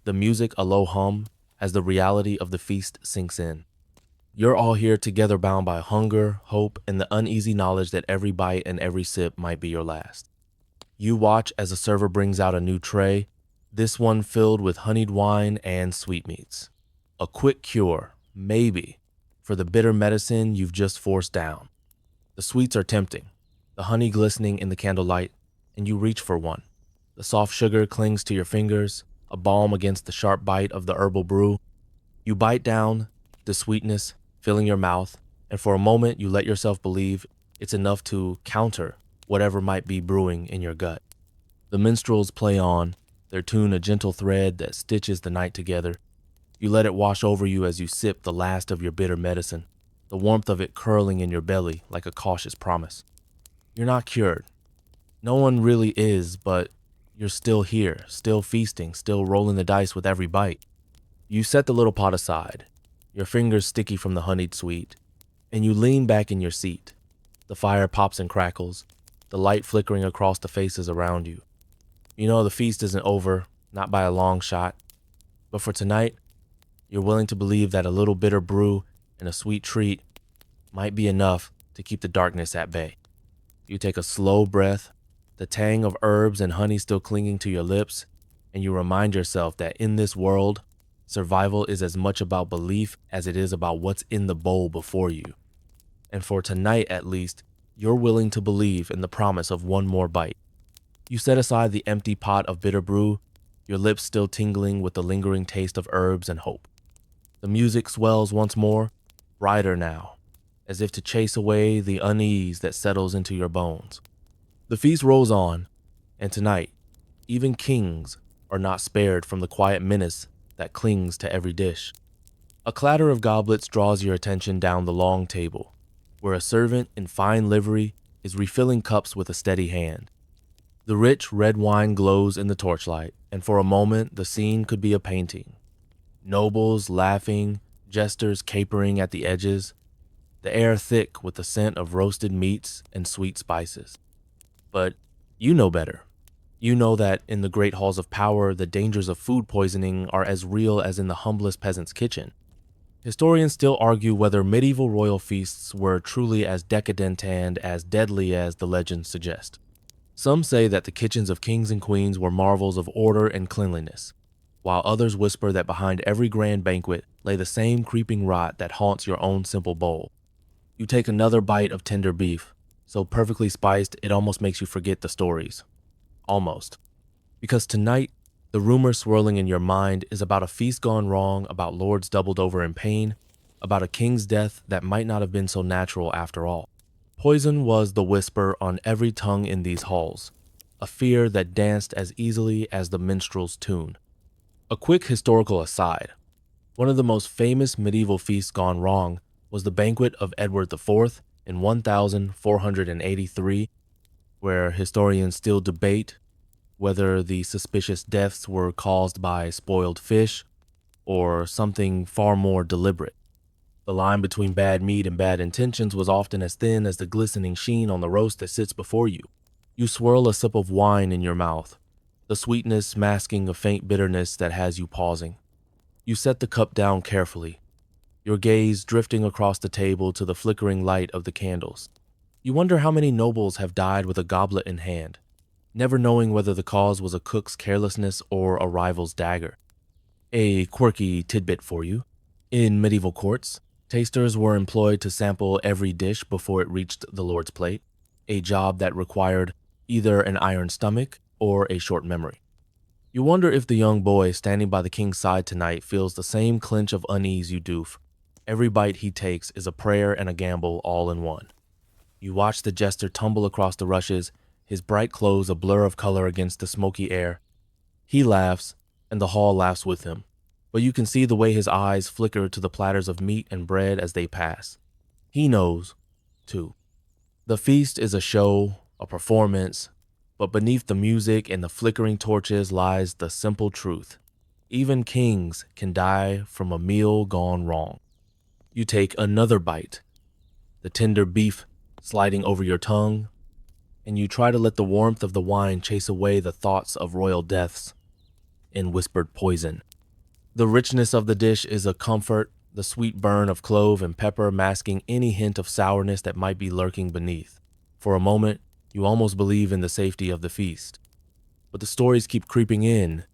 the music a low hum as the reality of the feast sinks in. You're all here together, bound by hunger, hope, and the uneasy knowledge that every bite and every sip might be your last. You watch as a server brings out a new tray, this one filled with honeyed wine and sweetmeats. A quick cure, maybe, for the bitter medicine you've just forced down. The sweets are tempting, the honey glistening in the candlelight, and you reach for one. The soft sugar clings to your fingers, a balm against the sharp bite of the herbal brew. You bite down, the sweetness filling your mouth, and for a moment you let yourself believe it's enough to counter whatever might be brewing in your gut. The minstrels play on, their tune a gentle thread that stitches the night together. You let it wash over you as you sip the last of your bitter medicine, the warmth of it curling in your belly like a cautious promise. You're not cured. No one really is, but you're still here, still feasting, still rolling the dice with every bite. You set the little pot aside, your fingers sticky from the honeyed sweet, and you lean back in your seat, The fire pops and crackles, the light flickering across the faces around you. You know the feast isn't over, not by a long shot. But for tonight, you're willing to believe that a little bitter brew and a sweet treat might be enough to keep the darkness at bay. You take a slow breath, the tang of herbs and honey still clinging to your lips, and you remind yourself that in this world, survival is as much about belief as it is about what's in the bowl before you. And for tonight at least, you're willing to believe in the promise of one more bite. You set aside the empty pot of bitter brew, your lips still tingling with the lingering taste of herbs and hope. The music swells once more, brighter now, as if to chase away the unease that settles into your bones. The feast rolls on, and tonight, even kings are not spared from the quiet menace that clings to every dish. A clatter of goblets draws your attention down the long table, where a servant in fine livery is refilling cups with a steady hand. The rich red wine glows in the torchlight, and for a moment the scene could be a painting. Nobles laughing, jesters capering at the edges, the air thick with the scent of roasted meats and sweet spices. But you know better. You know that in the great halls of power, the dangers of food poisoning are as real as in the humblest peasant's kitchen. Historians still argue whether medieval royal feasts were truly as decadent and as deadly as the legends suggest. Some say that the kitchens of kings and queens were marvels of order and cleanliness, while others whisper that behind every grand banquet lay the same creeping rot that haunts your own simple bowl. You take another bite of tender beef, so perfectly spiced it almost makes you forget the stories. Almost. Because tonight, the rumor swirling in your mind is about a feast gone wrong, about lords doubled over in pain, about a king's death that might not have been so natural after all. Poison was the whisper on every tongue in these halls, a fear that danced as easily as the minstrel's tune. A quick historical aside. One of the most famous medieval feasts gone wrong was the banquet of Edward IV in 1483, where historians still debate whether the suspicious deaths were caused by spoiled fish or something far more deliberate. The line between bad meat and bad intentions was often as thin as the glistening sheen on the roast that sits before you. You swirl a sip of wine in your mouth, the sweetness masking a faint bitterness that has you pausing. You set the cup down carefully, your gaze drifting across the table to the flickering light of the candles. You wonder how many nobles have died with a goblet in hand, never knowing whether the cause was a cook's carelessness or a rival's dagger. A quirky tidbit for you. In medieval courts, tasters were employed to sample every dish before it reached the lord's plate, a job that required either an iron stomach or a short memory. You wonder if the young boy standing by the king's side tonight feels the same clench of unease you do. Every bite he takes is a prayer and a gamble all in one. You watch the jester tumble across the rushes, his bright clothes a blur of color against the smoky air. He laughs, and the hall laughs with him, but you can see the way his eyes flicker to the platters of meat and bread as they pass. He knows, too. The feast is a show, a performance, but beneath the music and the flickering torches lies the simple truth. Even kings can die from a meal gone wrong. You take another bite, the tender beef sliding over your tongue, and you try to let the warmth of the wine chase away the thoughts of royal deaths in whispered poison. The richness of the dish is a comfort, the sweet burn of clove and pepper masking any hint of sourness that might be lurking beneath. For a moment, you almost believe in the safety of the feast. But the stories keep creeping in,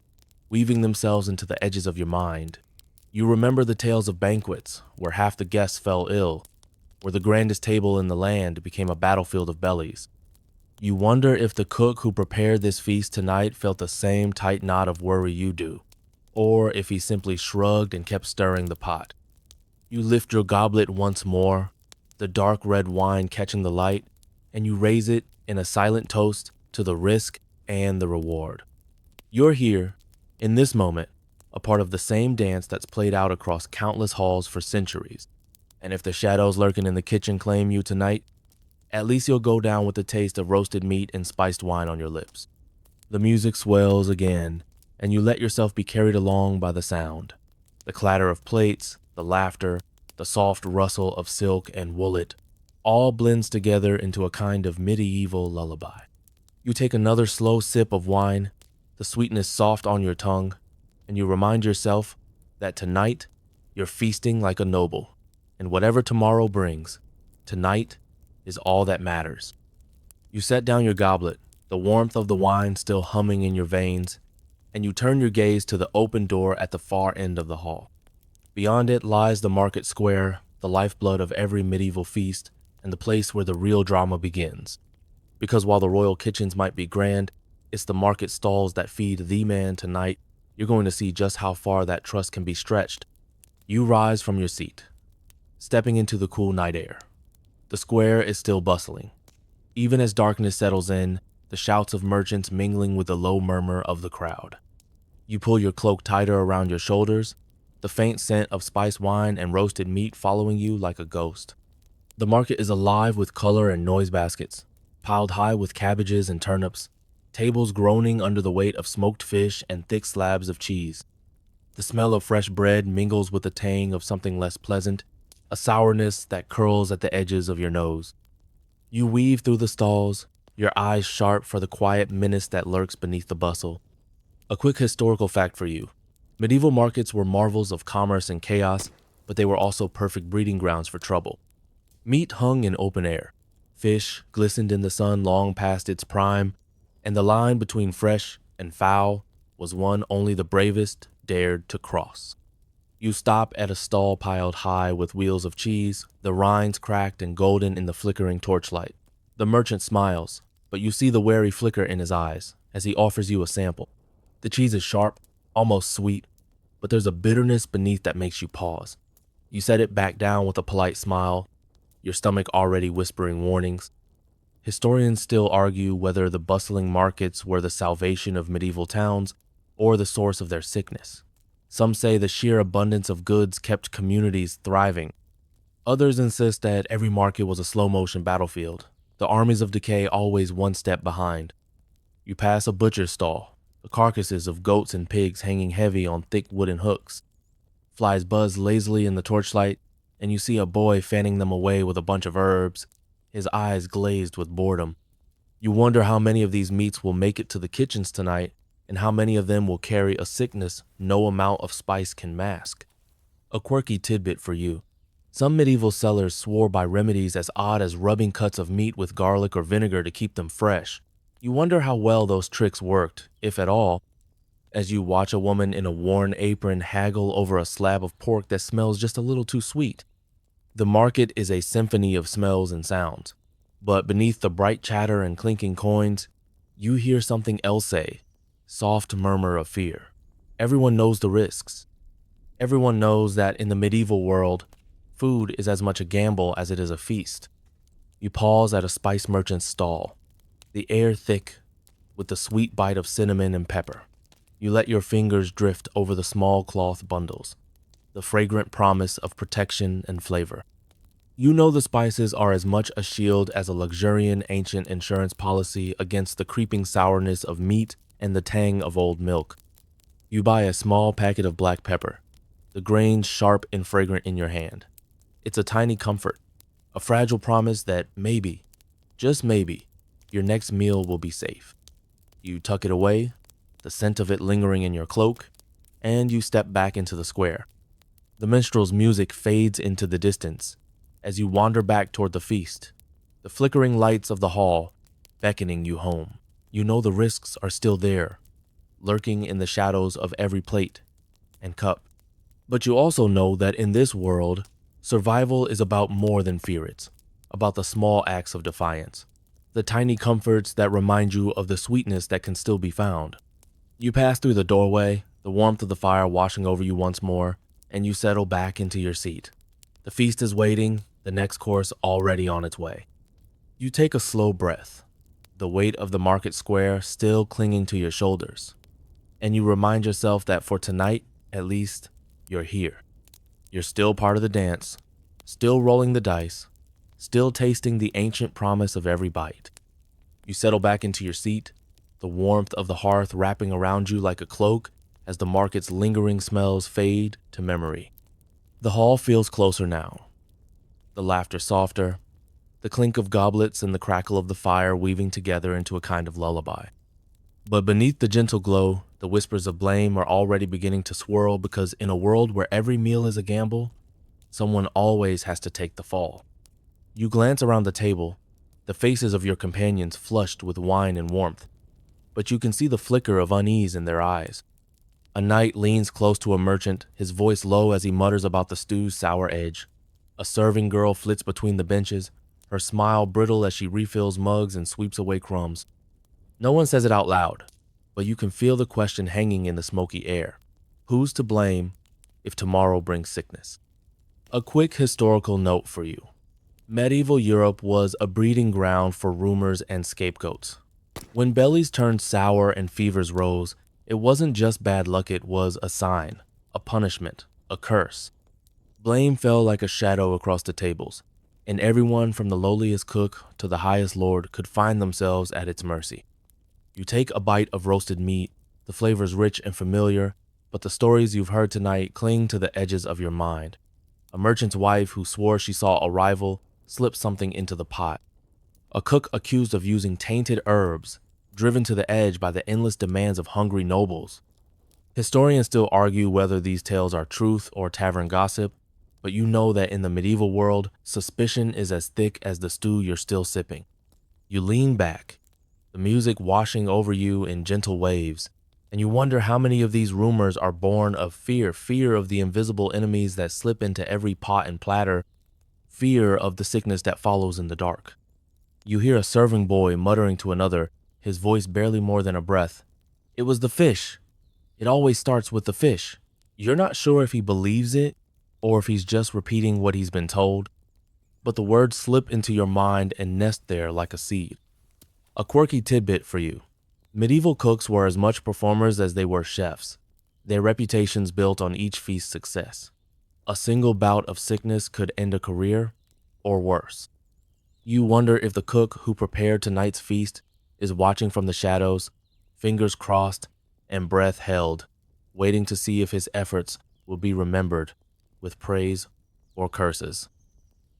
weaving themselves into the edges of your mind. You remember the tales of banquets, where half the guests fell ill, where the grandest table in the land became a battlefield of bellies. You wonder if the cook who prepared this feast tonight felt the same tight knot of worry you do, or if he simply shrugged and kept stirring the pot. You lift your goblet once more, the dark red wine catching the light, and you raise it in a silent toast to the risk and the reward. You're here, in this moment, a part of the same dance that's played out across countless halls for centuries. And if the shadows lurking in the kitchen claim you tonight, at least you'll go down with the taste of roasted meat and spiced wine on your lips. The music swells again, and you let yourself be carried along by the sound. The clatter of plates, the laughter, the soft rustle of silk and woolet, all blends together into a kind of medieval lullaby. You take another slow sip of wine, the sweetness soft on your tongue, and you remind yourself that tonight you're feasting like a noble, and whatever tomorrow brings, tonight is all that matters. You set down your goblet, the warmth of the wine still humming in your veins, and you turn your gaze to the open door at the far end of the hall. Beyond it lies the market square, the lifeblood of every medieval feast, and the place where the real drama begins. Because while the royal kitchens might be grand, it's the market stalls that feed the man tonight. You're going to see just how far that trust can be stretched. You rise from your seat, stepping into the cool night air. The square is still bustling. Even as darkness settles in, the shouts of merchants mingling with the low murmur of the crowd. You pull your cloak tighter around your shoulders, the faint scent of spiced wine and roasted meat following you like a ghost. The market is alive with color and noise baskets, piled high with cabbages and turnips, tables groaning under the weight of smoked fish and thick slabs of cheese. The smell of fresh bread mingles with the tang of something less pleasant, a sourness that curls at the edges of your nose. You weave through the stalls, your eyes sharp for the quiet menace that lurks beneath the bustle. A quick historical fact for you. Medieval markets were marvels of commerce and chaos, but they were also perfect breeding grounds for trouble. Meat hung in open air. Fish glistened in the sun long past its prime, and the line between fresh and foul was one only the bravest dared to cross. You stop at a stall piled high with wheels of cheese, the rinds cracked and golden in the flickering torchlight. The merchant smiles, but you see the wary flicker in his eyes as he offers you a sample. The cheese is sharp, almost sweet, but there's a bitterness beneath that makes you pause. You set it back down with a polite smile, your stomach already whispering warnings. Historians still argue whether the bustling markets were the salvation of medieval towns or the source of their sickness. Some say the sheer abundance of goods kept communities thriving. Others insist that every market was a slow-motion battlefield, the armies of decay always one step behind. You pass a butcher's stall, the carcasses of goats and pigs hanging heavy on thick wooden hooks. Flies buzz lazily in the torchlight, and you see a boy fanning them away with a bunch of herbs, his eyes glazed with boredom. You wonder how many of these meats will make it to the kitchens tonight, and how many of them will carry a sickness no amount of spice can mask. A quirky tidbit for you. Some medieval sellers swore by remedies as odd as rubbing cuts of meat with garlic or vinegar to keep them fresh. You wonder how well those tricks worked, if at all, as you watch a woman in a worn apron haggle over a slab of pork that smells just a little too sweet. The market is a symphony of smells and sounds, but beneath the bright chatter and clinking coins, you hear something else say, soft murmur of fear. Everyone knows the risks. Everyone knows that in the medieval world, food is as much a gamble as it is a feast. You pause at a spice merchant's stall, the air thick with the sweet bite of cinnamon and pepper. You let your fingers drift over the small cloth bundles, the fragrant promise of protection and flavor. You know the spices are as much a shield as a luxuriant ancient insurance policy against the creeping sourness of meat and the tang of old milk. You buy a small packet of black pepper, the grains sharp and fragrant in your hand. It's a tiny comfort, a fragile promise that maybe, just maybe, your next meal will be safe. You tuck it away, the scent of it lingering in your cloak, and you step back into the square. The minstrel's music fades into the distance as you wander back toward the feast, the flickering lights of the hall beckoning you home. You know the risks are still there, lurking in the shadows of every plate and cup. But you also know that in this world, survival is about more than fear. It's about the small acts of defiance, the tiny comforts that remind you of the sweetness that can still be found. You pass through the doorway, the warmth of the fire washing over you once more, and you settle back into your seat. The feast is waiting, the next course already on its way. You take a slow breath, the weight of the market square still clinging to your shoulders, and you remind yourself that for tonight, at least, you're here. You're still part of the dance, still rolling the dice, still tasting the ancient promise of every bite. You settle back into your seat, the warmth of the hearth wrapping around you like a cloak as the market's lingering smells fade to memory. The hall feels closer now, the laughter softer, the clink of goblets and the crackle of the fire weaving together into a kind of lullaby. But beneath the gentle glow, the whispers of blame are already beginning to swirl because in a world where every meal is a gamble, someone always has to take the fall. You glance around the table, the faces of your companions flushed with wine and warmth, but you can see the flicker of unease in their eyes. A knight leans close to a merchant, his voice low as he mutters about the stew's sour edge. A serving girl flits between the benches, her smile brittle as she refills mugs and sweeps away crumbs. No one says it out loud, but you can feel the question hanging in the smoky air. Who's to blame if tomorrow brings sickness? A quick historical note for you. Medieval Europe was a breeding ground for rumors and scapegoats. When bellies turned sour and fevers rose, it wasn't just bad luck, it was a sign, a punishment, a curse. Blame fell like a shadow across the tables, and everyone from the lowliest cook to the highest lord could find themselves at its mercy. You take a bite of roasted meat, the flavors rich and familiar, but the stories you've heard tonight cling to the edges of your mind. A merchant's wife who swore she saw a rival slip something into the pot. A cook accused of using tainted herbs, driven to the edge by the endless demands of hungry nobles. Historians still argue whether these tales are truth or tavern gossip, but you know that in the medieval world, suspicion is as thick as the stew you're still sipping. You lean back, the music washing over you in gentle waves, and you wonder how many of these rumors are born of fear of the invisible enemies that slip into every pot and platter, fear of the sickness that follows in the dark. You hear a serving boy muttering to another, his voice barely more than a breath. It was the fish. It always starts with the fish. You're not sure if he believes it or if he's just repeating what he's been told, but the words slip into your mind and nest there like a seed. A quirky tidbit for you. Medieval cooks were as much performers as they were chefs, their reputations built on each feast's success. A single bout of sickness could end a career, or worse. You wonder if the cook who prepared tonight's feast is watching from the shadows, fingers crossed and breath held, waiting to see if his efforts will be remembered with praise or curses.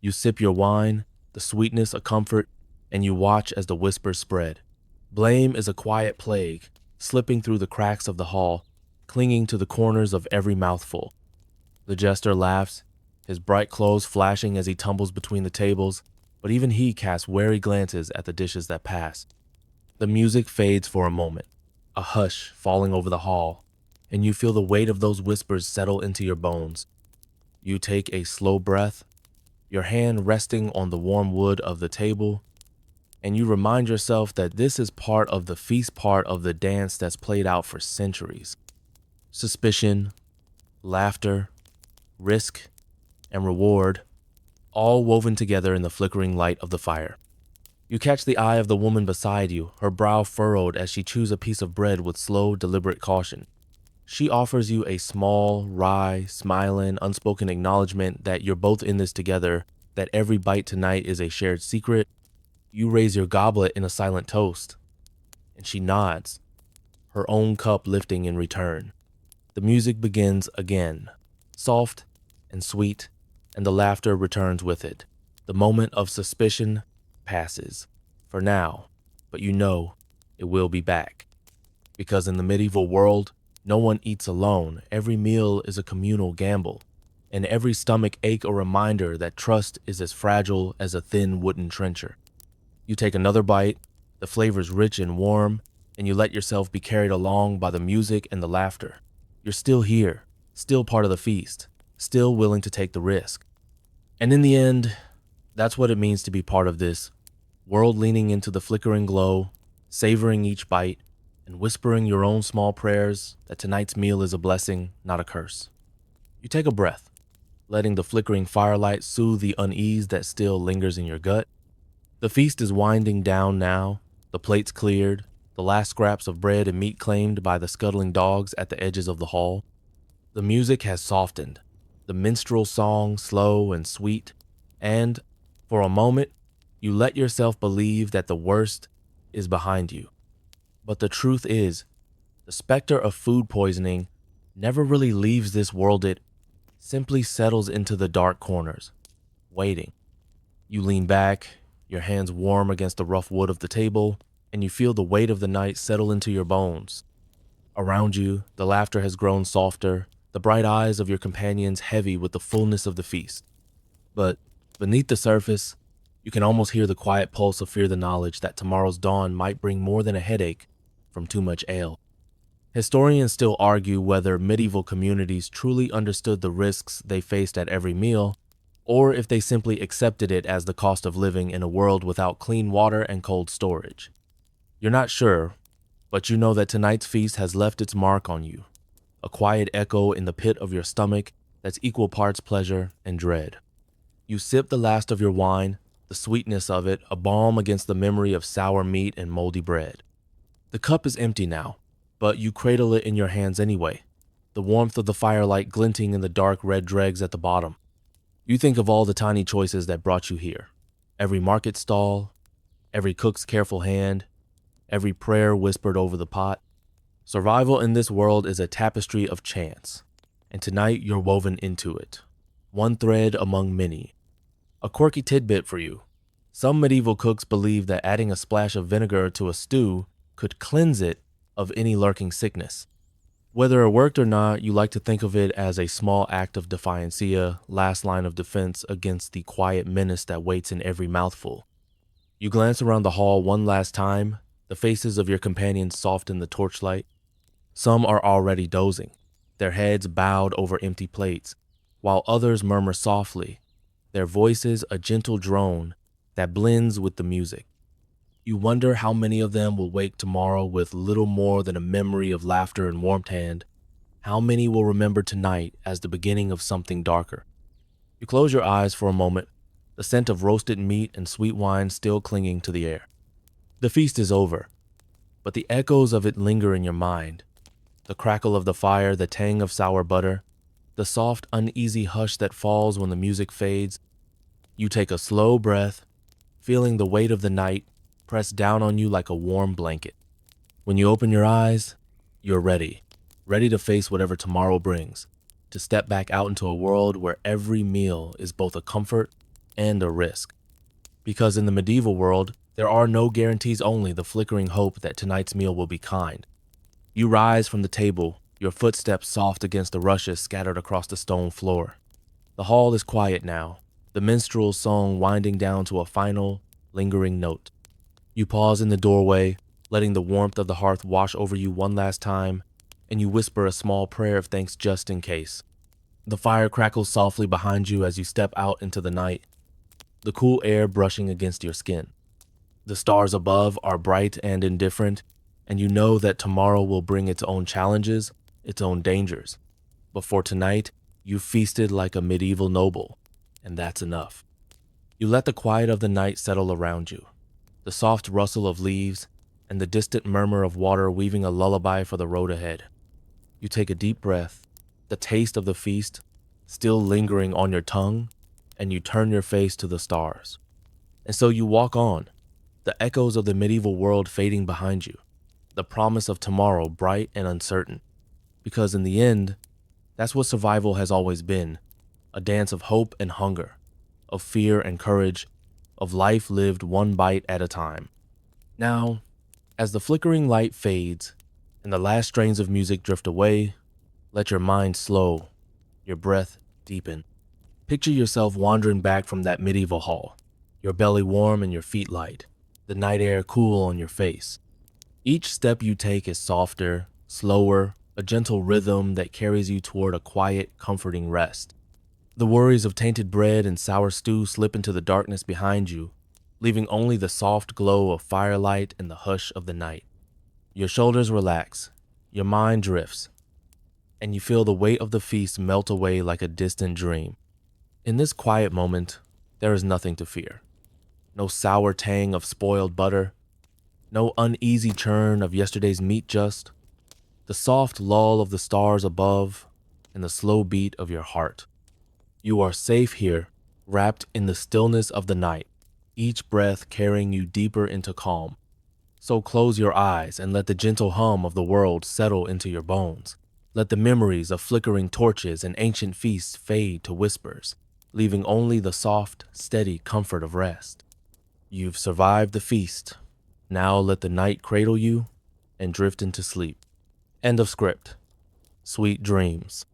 You sip your wine, the sweetness a comfort, and you watch as the whispers spread. Blame is a quiet plague, slipping through the cracks of the hall, clinging to the corners of every mouthful. The jester laughs, his bright clothes flashing as he tumbles between the tables, but even he casts wary glances at the dishes that pass. The music fades for a moment, a hush falling over the hall, and you feel the weight of those whispers settle into your bones. You take a slow breath, your hand resting on the warm wood of the table, and you remind yourself that this is part of the feast, part of the dance that's played out for centuries. Suspicion, laughter, risk, and reward, all woven together in the flickering light of the fire. You catch the eye of the woman beside you, her brow furrowed as she chews a piece of bread with slow, deliberate caution. She offers you a small, wry, smiling, unspoken acknowledgement that you're both in this together, that every bite tonight is a shared secret. You raise your goblet in a silent toast, and she nods, her own cup lifting in return. The music begins again, soft and sweet, and the laughter returns with it. The moment of suspicion passes, for now, but you know it will be back. Because in the medieval world, no one eats alone. Every meal is a communal gamble, and every stomach ache a reminder that trust is as fragile as a thin wooden trencher. You take another bite, the flavors rich and warm, and you let yourself be carried along by the music and the laughter. You're still here, still part of the feast, still willing to take the risk. And in the end, that's what it means to be part of this world, leaning into the flickering glow, savoring each bite, and whispering your own small prayers that tonight's meal is a blessing, not a curse. You take a breath, letting the flickering firelight soothe the unease that still lingers in your gut. The feast is winding down now, the plates cleared, the last scraps of bread and meat claimed by the scuttling dogs at the edges of the hall. The music has softened, the minstrel song slow and sweet, and, for a moment, you let yourself believe that the worst is behind you. But the truth is, the specter of food poisoning never really leaves this world. It simply settles into the dark corners, waiting. You lean back, your hands warm against the rough wood of the table, and you feel the weight of the night settle into your bones. Around you, the laughter has grown softer, the bright eyes of your companions heavy with the fullness of the feast. But beneath the surface, you can almost hear the quiet pulse of fear, the knowledge that tomorrow's dawn might bring more than a headache from too much ale. Historians still argue whether medieval communities truly understood the risks they faced at every meal, or if they simply accepted it as the cost of living in a world without clean water and cold storage. You're not sure, but you know that tonight's feast has left its mark on you, a quiet echo in the pit of your stomach that's equal parts pleasure and dread. You sip the last of your wine, the sweetness of it a balm against the memory of sour meat and moldy bread. The cup is empty now, but you cradle it in your hands anyway, the warmth of the firelight glinting in the dark red dregs at the bottom. You think of all the tiny choices that brought you here, every market stall, every cook's careful hand, every prayer whispered over the pot. Survival in this world is a tapestry of chance, and tonight you're woven into it, one thread among many. A quirky tidbit for you. Some medieval cooks believed that adding a splash of vinegar to a stew could cleanse it of any lurking sickness. Whether it worked or not, you like to think of it as a small act of defiancia, last line of defense against the quiet menace that waits in every mouthful. You glance around the hall one last time, the faces of your companions soft in the torchlight. Some are already dozing, their heads bowed over empty plates, while others murmur softly, their voices a gentle drone that blends with the music. You wonder how many of them will wake tomorrow with little more than a memory of laughter and warmth hand. How many will remember tonight as the beginning of something darker? You close your eyes for a moment, the scent of roasted meat and sweet wine still clinging to the air. The feast is over, but the echoes of it linger in your mind. The crackle of the fire, the tang of sour butter, the soft, uneasy hush that falls when the music fades. You take a slow breath, feeling the weight of the night press down on you like a warm blanket. When you open your eyes, you're ready to face whatever tomorrow brings, to step back out into a world where every meal is both a comfort and a risk. Because in the medieval world, there are no guarantees, only the flickering hope that tonight's meal will be kind. You rise from the table, your footsteps soft against the rushes scattered across the stone floor. The hall is quiet now, the minstrel's song winding down to a final, lingering note. You pause in the doorway, letting the warmth of the hearth wash over you one last time, and you whisper a small prayer of thanks just in case. The fire crackles softly behind you as you step out into the night, the cool air brushing against your skin. The stars above are bright and indifferent, and you know that tomorrow will bring its own challenges, its own dangers. But for tonight, you feasted like a medieval noble, and that's enough. You let the quiet of the night settle around you, the soft rustle of leaves, and the distant murmur of water weaving a lullaby for the road ahead. You take a deep breath, the taste of the feast still lingering on your tongue, and you turn your face to the stars. And so you walk on, the echoes of the medieval world fading behind you, the promise of tomorrow bright and uncertain. Because in the end, that's what survival has always been, a dance of hope and hunger, of fear and courage, of life lived one bite at a time. Now, as the flickering light fades and the last strains of music drift away, let your mind slow, your breath deepen. Picture yourself wandering back from that medieval hall, your belly warm and your feet light, the night air cool on your face. Each step you take is softer, slower, a gentle rhythm that carries you toward a quiet, comforting rest. The worries of tainted bread and sour stew slip into the darkness behind you, leaving only the soft glow of firelight and the hush of the night. Your shoulders relax, your mind drifts, and you feel the weight of the feast melt away like a distant dream. In this quiet moment, there is nothing to fear. No sour tang of spoiled butter, no uneasy churn of yesterday's meat just, the soft lull of the stars above, and the slow beat of your heart. You are safe here, wrapped in the stillness of the night, each breath carrying you deeper into calm. So close your eyes and let the gentle hum of the world settle into your bones. Let the memories of flickering torches and ancient feasts fade to whispers, leaving only the soft, steady comfort of rest. You've survived the feast. Now let the night cradle you and drift into sleep. End of script. Sweet dreams.